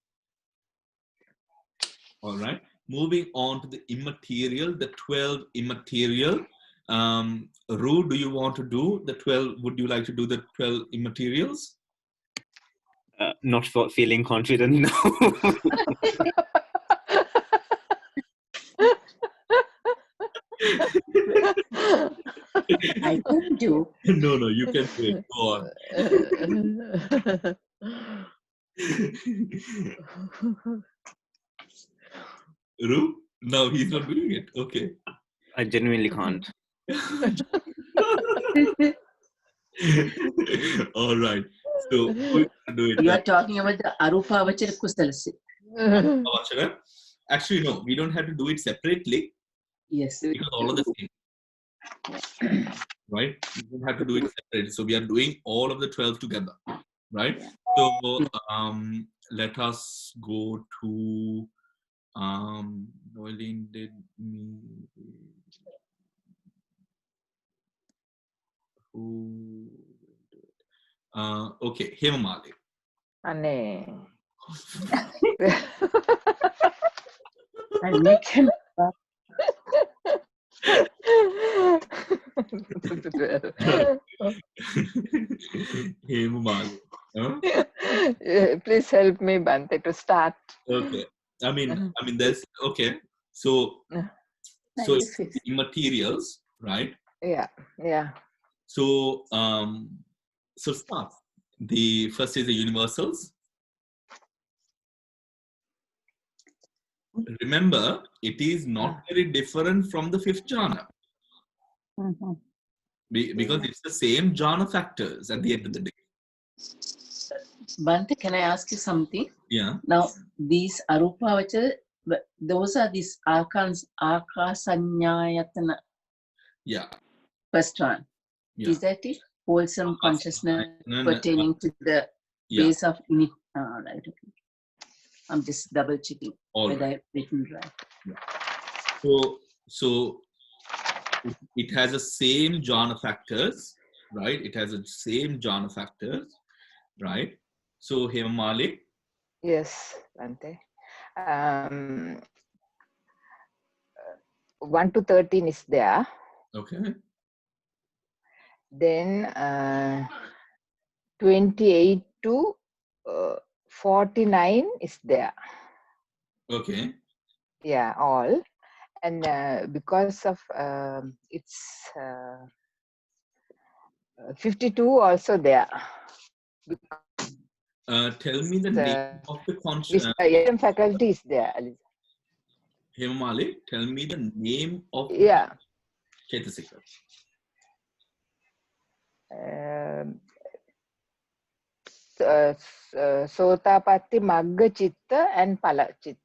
All right. Moving on to the immaterial, the 12 immaterial. Ru, do you want to do the 12? Would you like to do the 12 immaterials? Not for feeling confident, no. I can do. No, you can do it. Go on. Ru? No, he's not doing it. Okay. I genuinely can't. All right. So do it. You are talking about the Arupa Vachara Kusalasi. Actually, no, we don't have to do it separately. Yes. Because all of the same. Right? We don't have to do it separately. So we are doing all of the 12 together. Right? So let us go to Noeline did me. Who? Okay, Hemamali. Ane. And make him. Hemamali. Huh? Please help me, Bhante, to start. Okay. I mean, there's okay. So it's the materials, right? Yeah. So so start. The first is the universals. Remember, it is not very different from the fifth jhana. Because it's the same jhana factors at the end of the day. Bhante, can I ask you something? Yeah. Now, these Arupa Vachara, those are these Akasanyayatana. Yeah. First one. Yeah. Is that it? Wholesome consciousness pertaining to the base of unit. Right. Okay. I'm just double checking whether I've written right. Yeah. So it has the same jhana factors, right? It has the same jhana factors, right? So Hemamali. Yes, Bhante. 1 to 13 is there. Okay. Then 28 to 49 is there. Okay. Yeah, all. And because of it's 52 also there. Tell me the name of the conscious. Faculty is there. Hemamali, tell me the name of Chetasika. Sotapatti, Magga Chitta and Pala Chitta.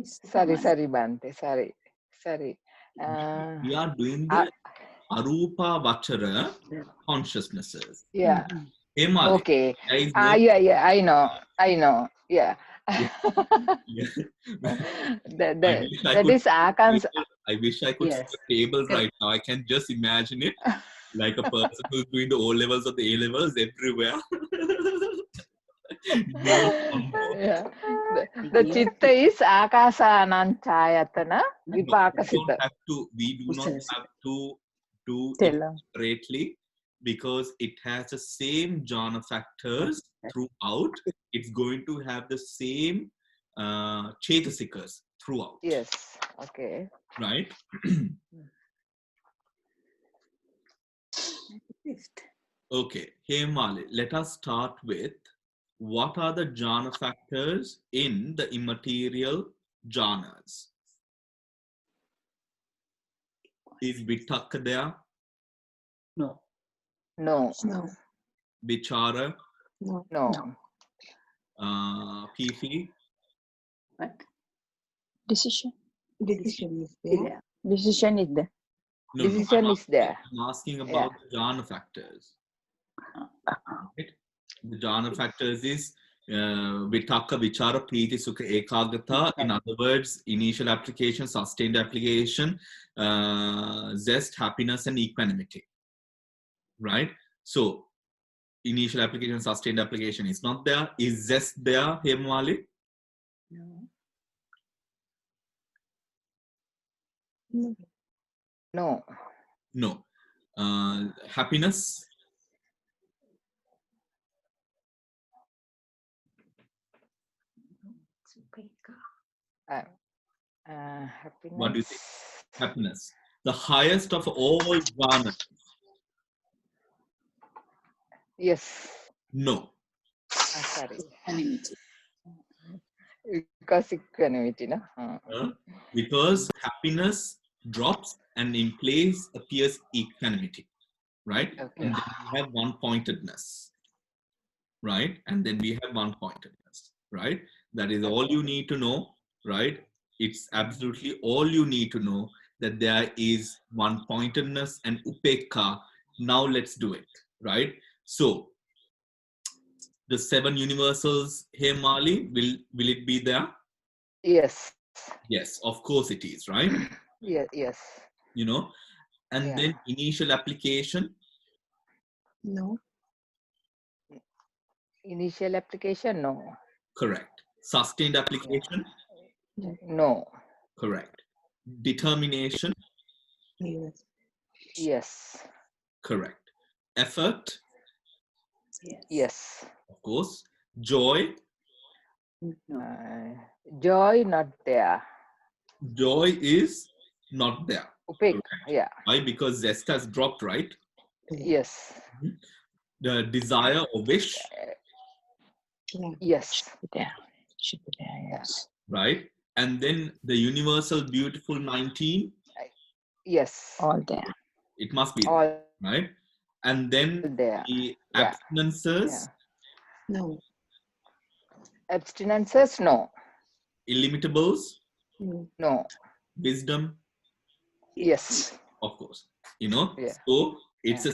Sorry, Bhante. Sorry. We are doing the Arupa Vachara consciousnesses. Yeah. Hemali, okay. no... Yeah. I know. Yeah. That is Akans. I wish I could see a table right now. I can just imagine it like a person who's doing the O levels or the A levels everywhere. The chitta is Akasanan Chayatana Vipakasita. We do not have to do it separately because it has the same jhana factors throughout. It's going to have the same chetasikas throughout. Yes. Okay. Right? Okay. Hemali, let us start with what are the jhana factors in the immaterial jhanas? Is Vitakka there? No. Vichara? No. Fifi? What? Decision is there. Decision is there. No, Decision is there. I'm asking about the jhana factors. Right? The jhana factors is Vitakka, Vichara, Priti, Sukha, Ekagata. In other words, initial application, sustained application, zest, happiness, and equanimity. Right? So, initial application, sustained application is not there. Is zest there, Hemali? No. Happiness? Happiness. What do you think? Happiness. The highest of all jhanas. Yes. No. Sorry. Because equanimity, no? Because happiness drops and in place appears equanimity. Right? Okay. And then we have one-pointedness. Right? And then we have one-pointedness. Right? That is all you need to know. Right? It's absolutely all you need to know that there is one-pointedness and upekka. Now let's do it. Right? So, the 7 universals, Hemali, will it be there? Yes. Yes, of course it is, right? Yes. You know, and then initial application? No. Initial application? No. Correct. Sustained application? No. Correct. Determination? Yes. Correct. Effort? Yes. Of course. Joy? Joy not there. Joy is not there. Upekka, yeah. Why? Because zest has dropped, right? Yes. The desire or wish? Yes. Should be there, yes. Right? And then the universal beautiful 19? Yes. All there. It must be all there, right? And then there. the abstinences? No. Abstinences? No. Illimitables? No. Wisdom? Yes. Of course. You know, so it's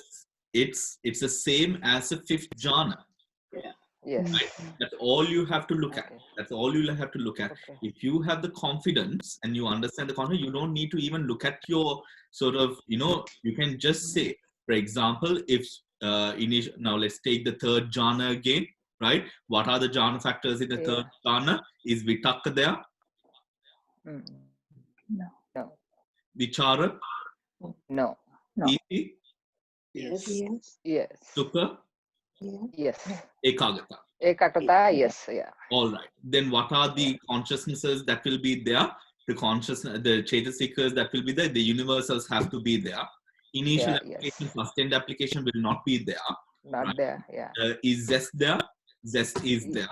it's the same as a 5th jhana. Yes. Right? That's all you have to look at. That's all you'll have to look at. If you have the confidence and you understand the content, you don't need to even look at your sort of, you know, you can just say, for example, if now let's take the 3rd jhana again, right? What are the jhana factors in the 3rd jhana? Is vitakka there? No. Vichara? No. Iti? Yes. Yes. Sukha? Yes. Ekagata? Ekakata, yes, yeah. All right. Then what are the consciousnesses that will be there? The consciousness, the Chaitasikas that will be there, the universals have to be there. Initial application, sustained application will not be there. Not there, yeah. Is zest there? Zest is there,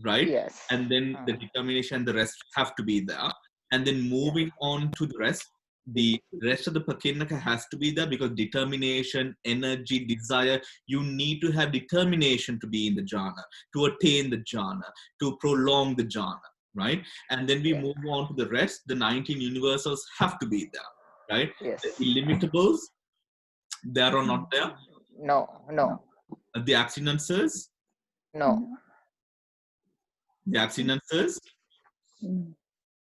right? Yes. And then the determination, the rest have to be there. And then moving on to the rest of the Pakinnaka has to be there, because determination, energy, desire, you need to have determination to be in the jhana, to attain the jhana, to prolong the jhana, right? And then we move on to the rest. The 19 universals have to be there, right? Yes. The illimitables, there or not there? No. The abstinences? No. The abstinences?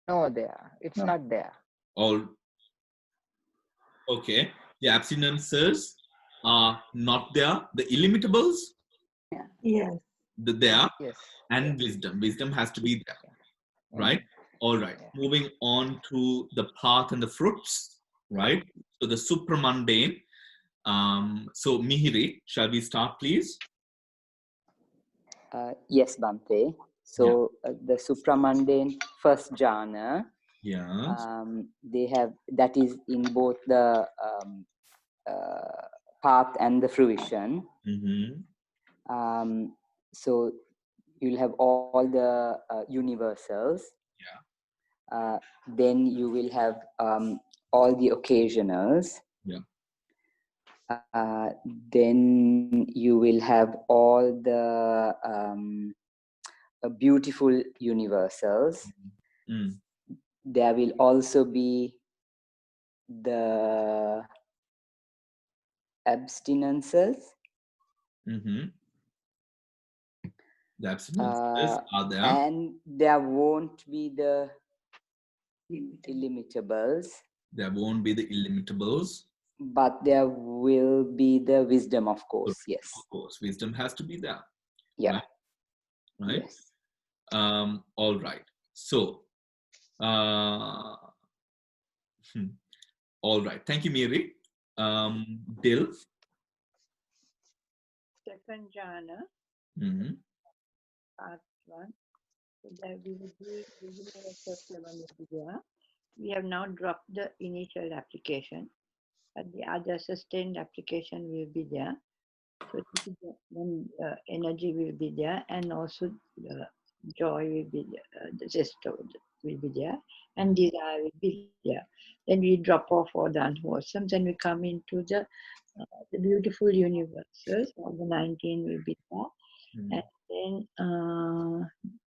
No, there. It's not there. All okay. The abstinences are not there. The illimitables? Yes. There. Yes. And wisdom. Wisdom has to be there. Right? All right. Moving on to the path and the fruits. Right? So the supramundane. So Mihiri, shall we start, please? Yes, Bhante. So the supramundane first jhana, they have, that is in both the path and the fruition. So you'll have all the universals. Then you will have all the occasionals. Then you will have all the beautiful universals. There will also be the abstinences. The abstinences are there. And there won't be the illimitables. There won't be the illimitables. But there will be the wisdom, of course. Yes. Of course, wisdom has to be there. Yeah. Right. Yes. All right. So, all right. Thank you, Miri. Dil. Second jhana. Part 1. So there will be we have now dropped the initial application, but the other sustained application will be there. So then energy will be there, and also joy will be there, the zest will be there, and desire will be there. Then we drop off all the unwholesome, then we come into the beautiful universes, all the 19 will be there. And then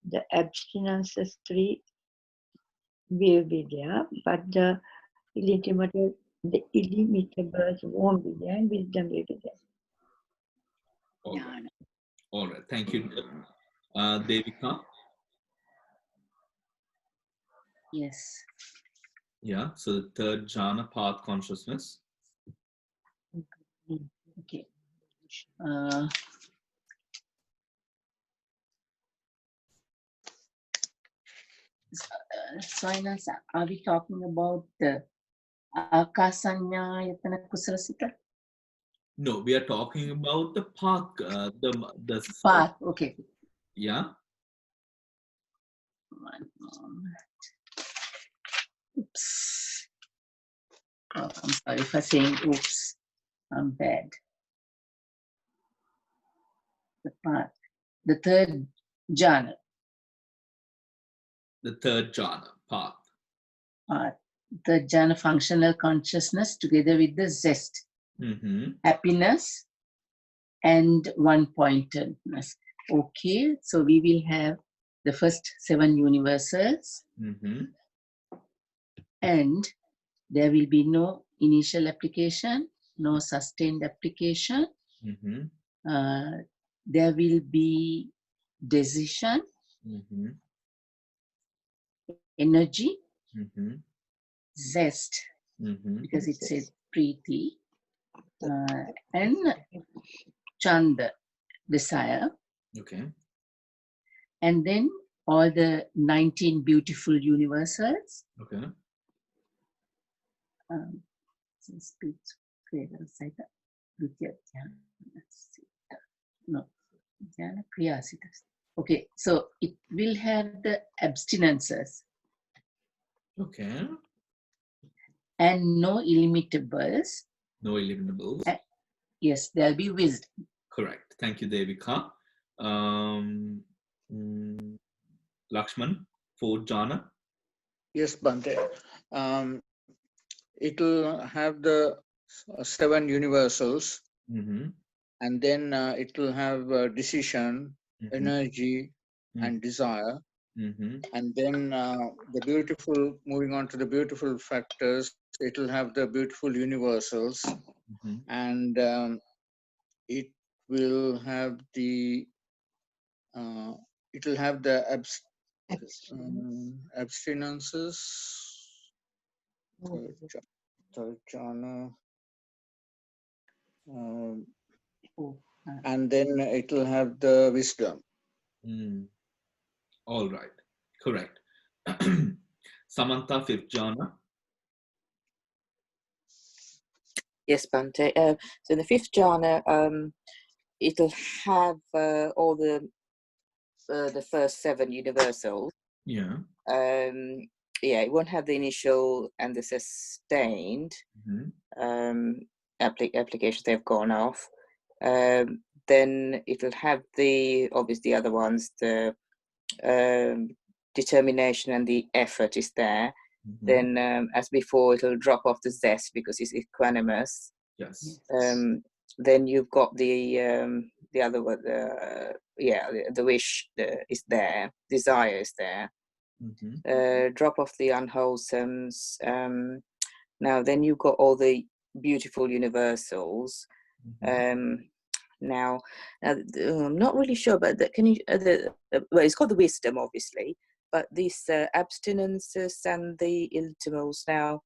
the abstinences 3 will be there, but the illimitables won't be there, and wisdom will be there. All right. Thank you, Devika. Yes. Yeah. So the third jhana, path consciousness. Okay. Soinas, are we talking about the Akasanyayatana Kusalasita? No, we are talking about the path. The path. Okay. Yeah. One moment. Oops. Oh, I'm sorry for saying oops. I'm bad. The path. The third jhana. The third jhana, path. The jhana, functional consciousness together with the zest, happiness, and one-pointedness. Okay, so we will have the first 7 universals, and there will be no initial application, no sustained application. There will be decision, energy, zest, because it says preeti, and chanda, desire. Okay. And then all the 19 beautiful universals. Okay. No, Okay, so it will have the abstinences. Okay. And no illimitables. No illimitables. Yes, there'll be wisdom. Correct. Thank you, Devika. Lakshman, for jhana. Yes, Bhante. It will have the 7 universals, and then it will have decision, energy, and desire. And then the beautiful, moving on to the beautiful factors, it will have the beautiful universals, and it will have the abstinences. And then it will have the wisdom. All right, correct. Samantha, 5th jhana. Yes, Bhante. So the 5th jhana, it'll have all the first 7 universals. Yeah. Yeah, it won't have the initial and the sustained applications. They've gone off. Then it'll have the obviously other ones. The determination and the effort is there. Then, as before, it'll drop off the zest because it's equanimous. Yes. Then you've got the other one. The wish is there. Desire is there. Drop off the unwholesomes. Now, then you've got all the beautiful universals. Now, I'm not really sure, but can you? Well, it's got the wisdom, obviously, but these abstinences and the illitimals. Now,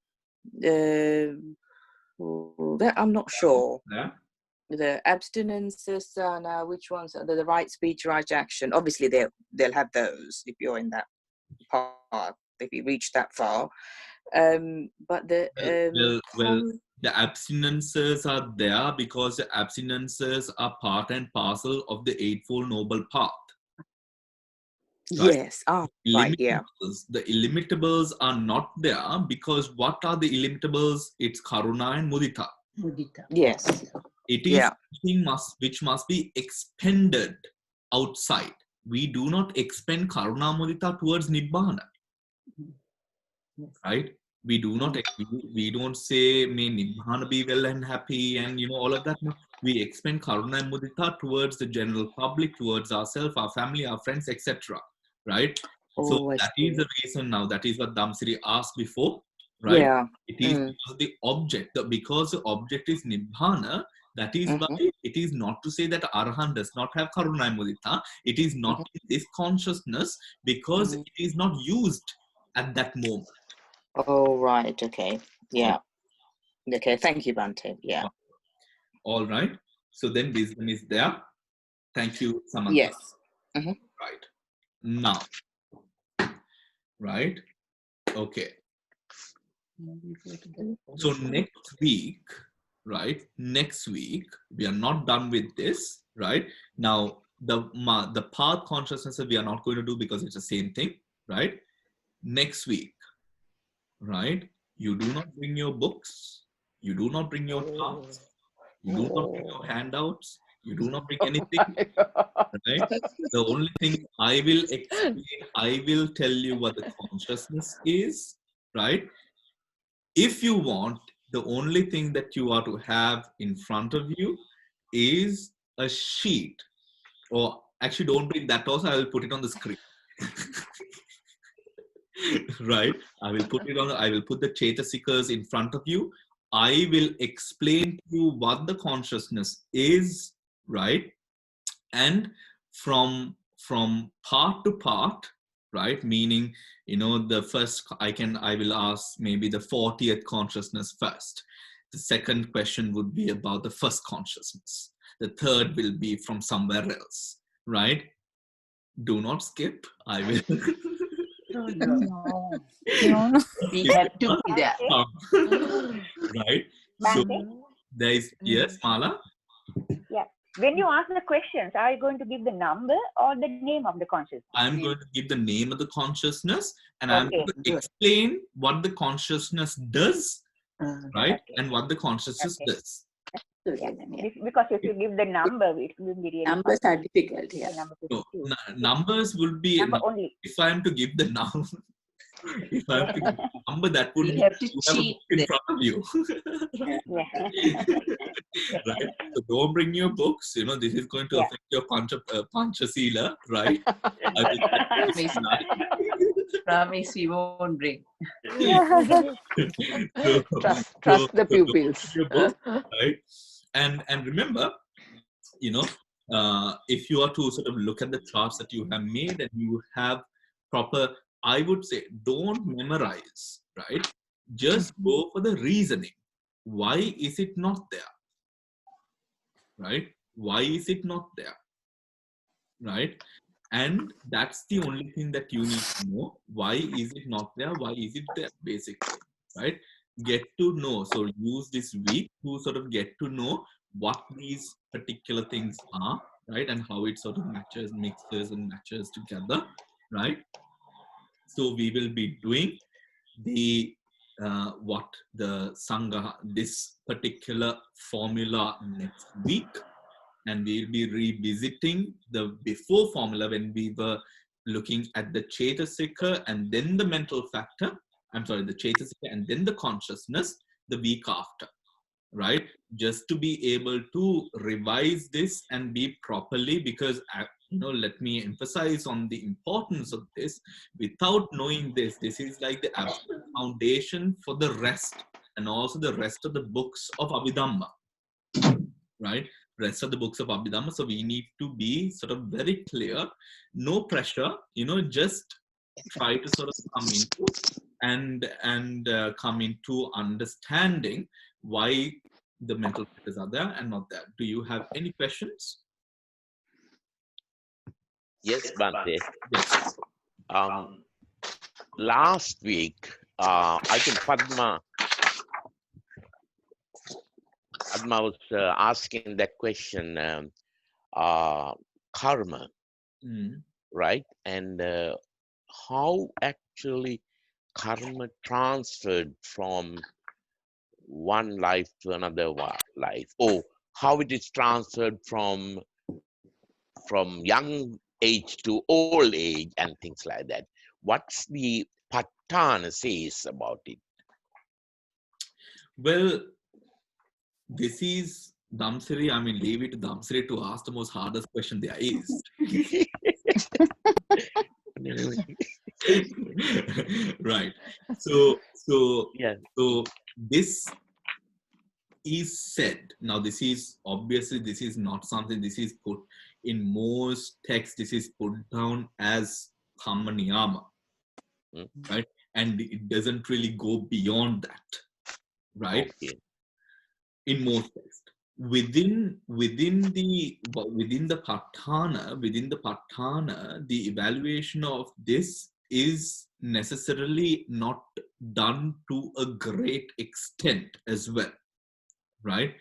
that I'm not sure. Yeah. The abstinences are now which ones are the right speech, right action? Obviously, they'll have those if you're in that part, if you reach that far. But the the abstinences are there because the abstinences are part and parcel of the Eightfold Noble Path. Right? Yes. Right. Yeah. The illimitables are not there because what are the illimitables? It's Karuna and Mudita. Yes. It is something which must be expended outside. We do not expend Karuna Mudita towards Nibbana. Right? We do not. We don't say may Nibbana be well and happy and all of that. No. We expend Karuna and Mudita towards the general public, towards ourselves, our family, our friends, etc. Right? So that is the reason now. That is what Damsiri asked before. Right? Yeah. It is because the object. Because the object is Nibbana. That is why it is not to say that Arahant does not have Karuna and Mudita. It is not in this consciousness because it is not used at that moment. Oh, right. Okay. Yeah. Okay. Thank you, Bhante. Yeah. All right. So then wisdom is there. Thank you, Samantha. Yes. Right. Now. Right. Okay. So next week, right? Next week, we are not done with this, right? Now, the path consciousness we are not going to do because it's the same thing, right? Next week, right? You do not bring your books. You do not bring your tasks. You do not bring your handouts. You do not bring anything. Right? The only thing I will explain, I will tell you what the consciousness is, right? If you want, the only thing that you are to have in front of you is a sheet. Or actually, don't bring that also. I will put it on the screen. Right? I will put the Chetasikas in front of you. I will explain to you what the consciousness is, right? And from part to part, right? Meaning, the first, I will ask maybe the 40th consciousness first. The second question would be about the first consciousness. The third will be from somewhere else, right? Do not skip. I will. No. We have to be there. Right? So there is, yes, Mala? Yeah. When you ask the questions, are you going to give the number or the name of the consciousness? I'm going to give the name of the consciousness, and I'm going to explain what the consciousness does, right? And what the consciousness does. Yeah. Because if you give the number, it will be really numbers are difficult. Yeah. So, numbers will be only. If I'm to give the number, if I'm to give the number, that would You be have to you have a book in front of you. Right? So don't bring your books. You know, this is going to affect your Panchasila, right? Promise we won't bring. Trust the pupils. Your book, right? And remember, you know, if you are to sort of look at the charts that you have made and you have proper, I would say, don't memorize, right? Just go for the reasoning. Why is it not there? Right? Why is it not there? Right? And that's the only thing that you need to know. Why is it not there? Why is it there? Basically, right? Get to know. So use this week to sort of get to know what these particular things are, right? And how it sort of mixes and matches together, right? So we will be doing the what the Sangha, this particular formula next week. And we'll be revisiting the before formula when we were looking at the Chetasika and then the mental factor. I'm sorry, the Chetasika and then the consciousness the week after, right? Just to be able to revise this and be properly, because, you know, let me emphasize on the importance of this. Without knowing this, this is like the absolute foundation for the rest and also the rest of the books of Abhidhamma, right? Rest of the books of Abhidhamma. So we need to be sort of very clear, no pressure, you know, just try to sort of come into and come into understanding why the mental factors are there and not there. Do you have any questions? Yes, Bhante. Yes. Last week, I think Padma was asking that question, karma, right? And how actually karma transferred from one life to another life, or how it is transferred from young age to old age and things like that. What's the Patana says about it? Well, this is Dhamsiri. I mean, leave it to Dhamsiri to ask the most hardest question there is. Right. So this is said. Now, this is obviously, this is not something, this is put in most texts, this is put down as Dhamma Niyama, right? And it doesn't really go beyond that, right? Okay. In most texts. Within the Patana, the evaluation of this is necessarily not done to a great extent as well, right?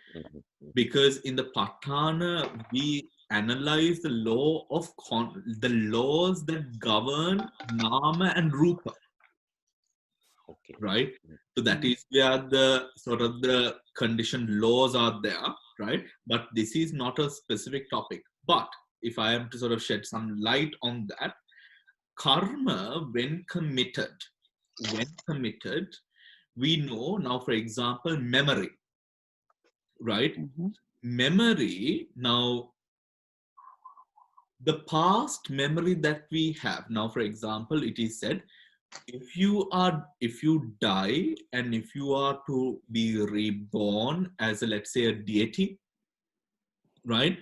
Because in the Patana, we analyze the law of the laws that govern Nama and Rupa. Okay. Right? So that is where the sort of the conditioned laws are there, right? But this is not a specific topic. But if I am to sort of shed some light on that, karma, when committed, we know now, for example, memory, right? Memory, now, the past memory that we have, now, for example, it is said, if you die and if you are to be reborn as a, let's say, a deity, right?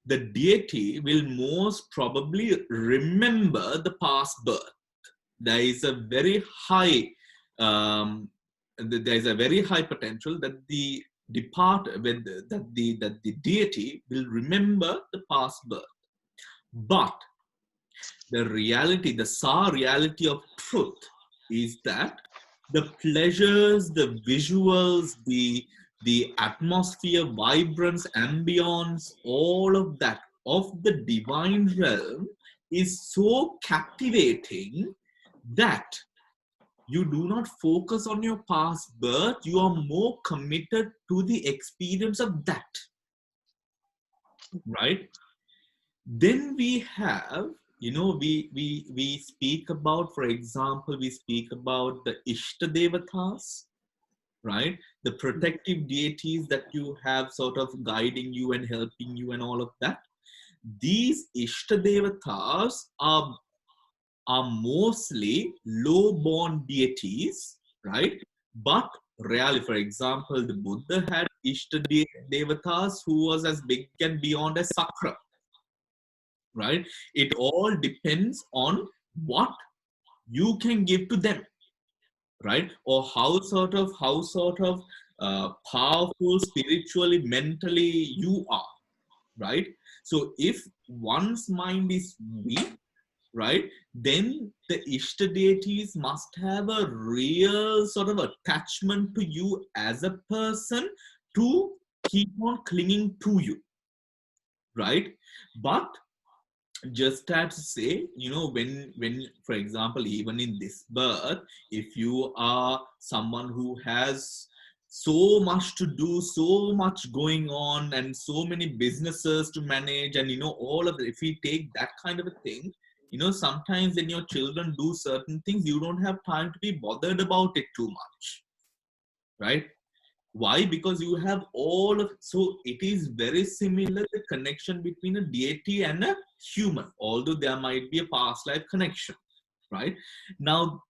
The deity will most probably remember the past birth. There is a very high, there is a very high potential that the that the deity will remember the past birth. But the reality, the reality of truth is that the pleasures, the visuals, the the atmosphere, vibrance, ambience, all of that of the divine realm is so captivating that you do not focus on your past birth. You are more committed to the experience of that. Right? Then we have, we speak about, for example, we speak about the Ishtadevatas, right? The protective deities that you have sort of guiding you and helping you and all of that. These Ishtadevatas are mostly low-born deities, right? But really, for example, the Buddha had Ishtadevatas who was as big and beyond as Sakra, right? It all depends on what you can give to them, right? Or how sort of powerful spiritually, mentally you are, right? So if one's mind is weak, right, then the Ishta deities must have a real sort of attachment to you as a person to keep on clinging to you, right? But just as to say, when for example, even in this birth, if you are someone who has so much to do, so much going on, and so many businesses to manage, and all of it, if we take that kind of a thing, sometimes when your children do certain things, you don't have time to be bothered about it too much, right? Why? Because you have all of, so it is very similar, the connection between a deity and a human, although there might be a past life connection, right? Now,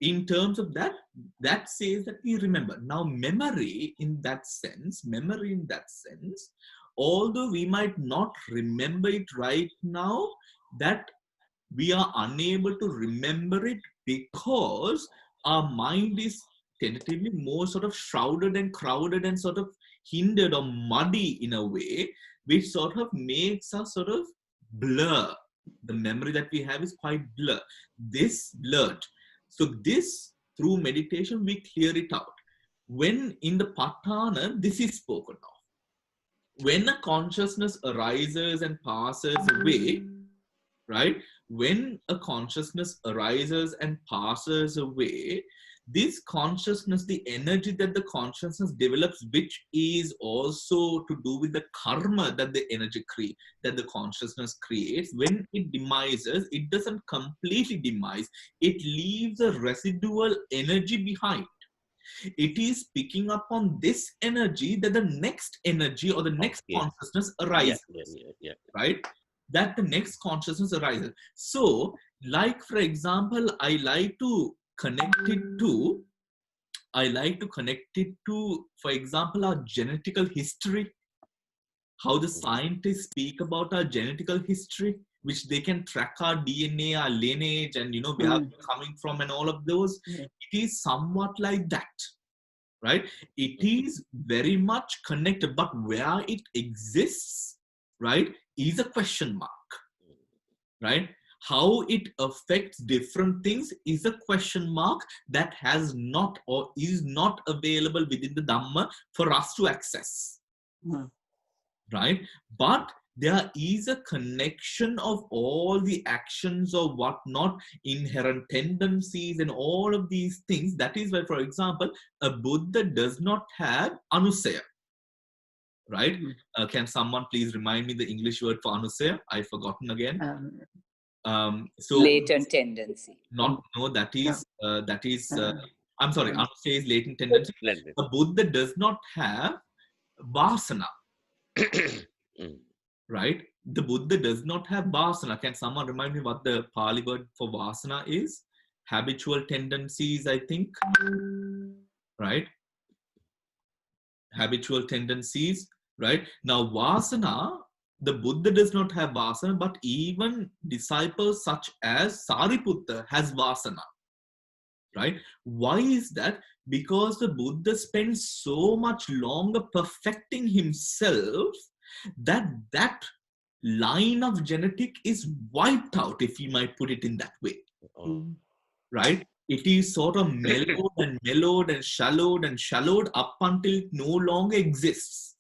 in terms of that, that says that we remember. Now, memory in that sense, although we might not remember it right now, that we are unable to remember it because our mind is tentatively more sort of shrouded and crowded and sort of hindered or muddy in a way, which sort of makes us sort of blur. The memory that we have is quite blurred. So this, through meditation, we clear it out. When in the Patthana, this is spoken of. When a consciousness arises and passes away, right? When a consciousness arises and passes away, this consciousness, the energy that the consciousness develops, which is also to do with the karma that the energy that the consciousness creates, when it demises, it doesn't completely demise. It leaves a residual energy behind. It is picking up on this energy that the next energy or the next consciousness arises, right? That the next consciousness arises. So, like for example, I like to connect it to, for example, our genetical history. How the scientists speak about our genetical history, which they can track our DNA, our lineage, and where we're coming from and all of those. It is somewhat like that, right? It is very much connected, but where it exists, right, is a question mark, right? How it affects different things is a question mark that has not or is not available within the Dhamma for us to access, right? But there is a connection of all the actions or whatnot, inherent tendencies and all of these things. That is why, for example, a Buddha does not have anusaya, right? Can someone please remind me the English word for anusaya? I've forgotten again. So latent tendency. That is I'm sorry, anusaya is latent tendency. A Buddha does not have vasana. Right? The Buddha does not have vasana. Can someone remind me what the Pali word for vasana is? Habitual tendencies, I think. Right? Habitual tendencies. Right? Now, vasana, the Buddha does not have vasana, but even disciples such as Sariputta has vasana. Right? Why is that? Because the Buddha spends so much longer perfecting himself that line of genetic is wiped out, if you might put it in that way, right? it is sort of mellowed and mellowed and shallowed up until it no longer exists,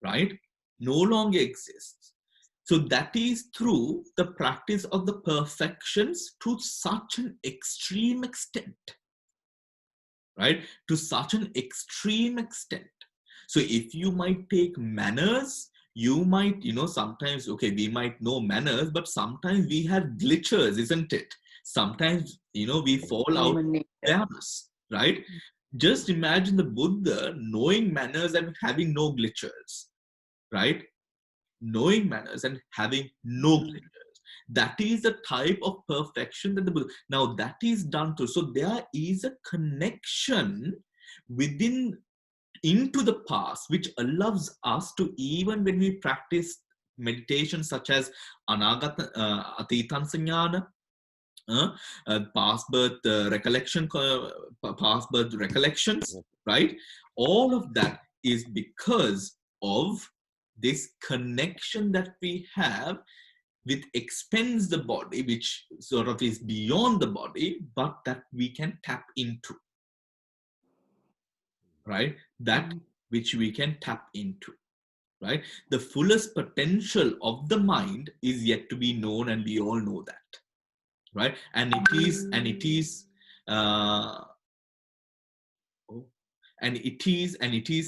right? No longer exists. So that is through the practice of the perfections to such an extreme extent, right? To such an extreme extent. So if you might take manners, you might, sometimes, okay, we might know manners, but sometimes we have glitches, isn't it? Sometimes, we fall out of awareness, right? Just imagine the Buddha knowing manners and having no glitches, right? Knowing manners and having no glitches. That is the type of perfection that the Buddha, now that is done through. So there is a connection into the past, which allows us to, even when we practice meditation such as Anagata, Atitan Sanyana, past birth past birth recollections, right? All of that is because of this connection that we have with expands the body, which sort of is beyond the body, but that we can tap into, right? That which we can tap into, right? The fullest potential of the mind is yet to be known, and we all know that, right? And it is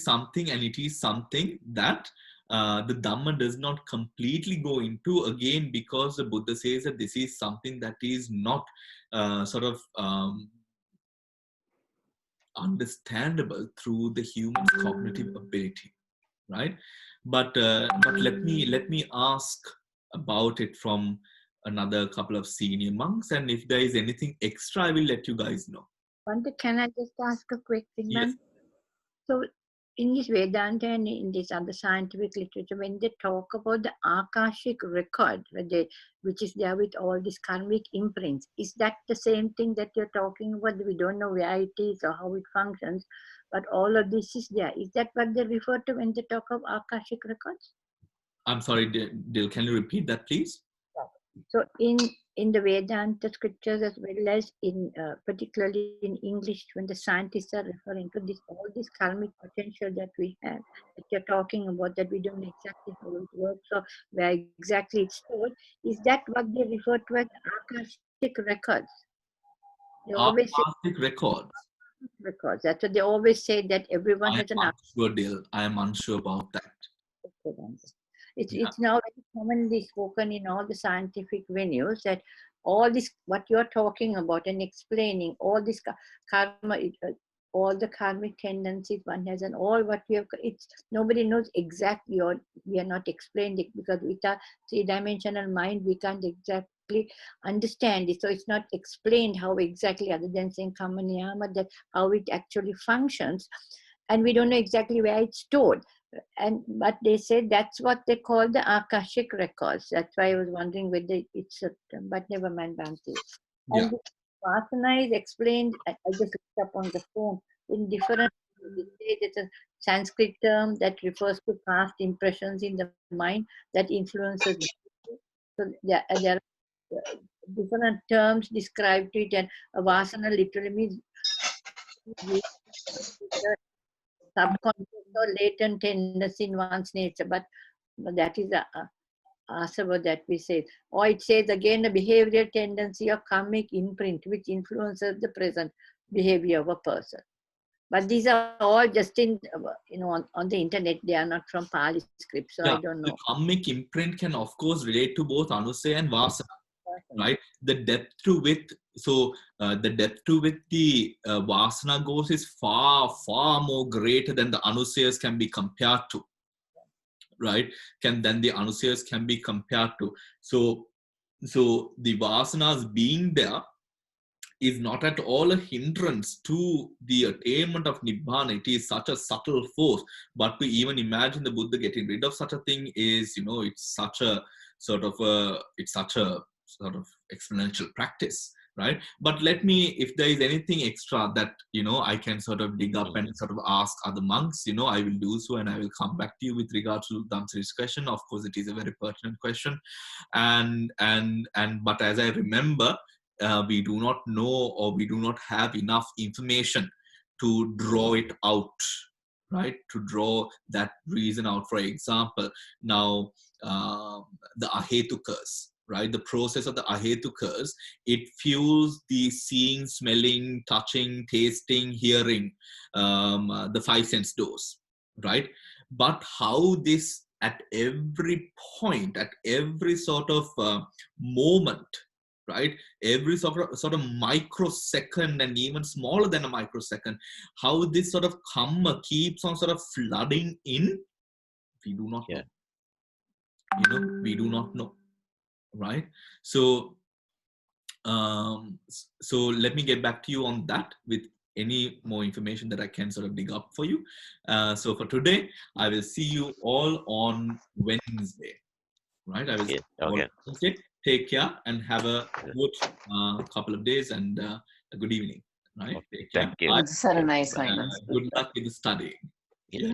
something that the Dhamma does not completely go into, again, because the Buddha says that this is something that is not understandable through the human's cognitive ability, right? But let me ask about it from another couple of senior monks, and if there is anything extra, I will let you guys know. Bhante, can I just ask a quick thing, Yes. man? So in this Vedanta and in this other scientific literature, when they talk about the Akashic record, which is there with all these karmic imprints, is that the same thing that you're talking about? We don't know where it is or how it functions, but all of this is there. Is that what they refer to when they talk of Akashic records? I'm sorry, Dil, can you repeat that, please? So in the Vedanta scriptures, as well as in particularly in English, when the scientists are referring to this, all this karmic potential that we have, that you're talking about, that we don't know exactly how it works or where exactly it's stored, is that what they refer to as Akashic records? They always Akashic records. Records. That's what they always say, that everyone has an. I am unsure about that. Okay, it's now very commonly spoken in all the scientific venues that all this, what you're talking about and explaining, all this karma, all the karmic tendencies one has, and all what we have, it's nobody knows exactly, or we are not explained it, because with our three-dimensional mind we can't exactly understand it. So it's not explained how exactly, other than saying karma niyama, that how it actually functions, and we don't know exactly where it's stored. But they say that's what they call the Akashic records. That's why I was wondering whether it's a term, but never mind, Bhante. And the Vasana is explained, I just looked up on the phone, in different, it's a Sanskrit term that refers to past impressions in the mind that influences. So there are different terms described to it, and a Vasana literally means subconscious or latent tendency in one's nature, but that is a asava that we say. Or it says again a behavioral tendency or karmic imprint which influences the present behavior of a person. But these are all just in, on the internet. They are not from Pali scripts, so I don't know. The karmic imprint can of course relate to both anusaya and vasana, right? The depth to width. So the depth to which the vasana goes is far more greater than the anusayas can be compared to, right? Then the anusayas can be compared to. So the vasanas being there is not at all a hindrance to the attainment of Nibbana. It is such a subtle force. But to even imagine the Buddha getting rid of such a thing is, it's such a sort of exponential practice, right? But let me, if there is anything extra that, I can sort of dig up and sort of ask other monks, I will do so, and I will come back to you with regards to Dhamsa's question. Of course, it is a very pertinent question. But as I remember, we do not know, or we do not have enough information to draw it out, right? To draw that reason out. For example, now the ahetukas, right? The process of the ahetukas, it fuels the seeing, smelling, touching, tasting, hearing, the 5 sense doors, right? But how this at every point, at every sort of moment, right? Every sort of microsecond, and even smaller than a microsecond, how this sort of karma keeps on sort of flooding in, we do not know. You know, we do not know, right? So, so let me get back to you on that with any more information that I can sort of dig up for you. So for today, I will see you all on Wednesday, right? I will see you all on Wednesday. Take care and have a good couple of days and a good evening, right? Take care. Thank you. Have a nice night. Good luck with the studying. Yeah.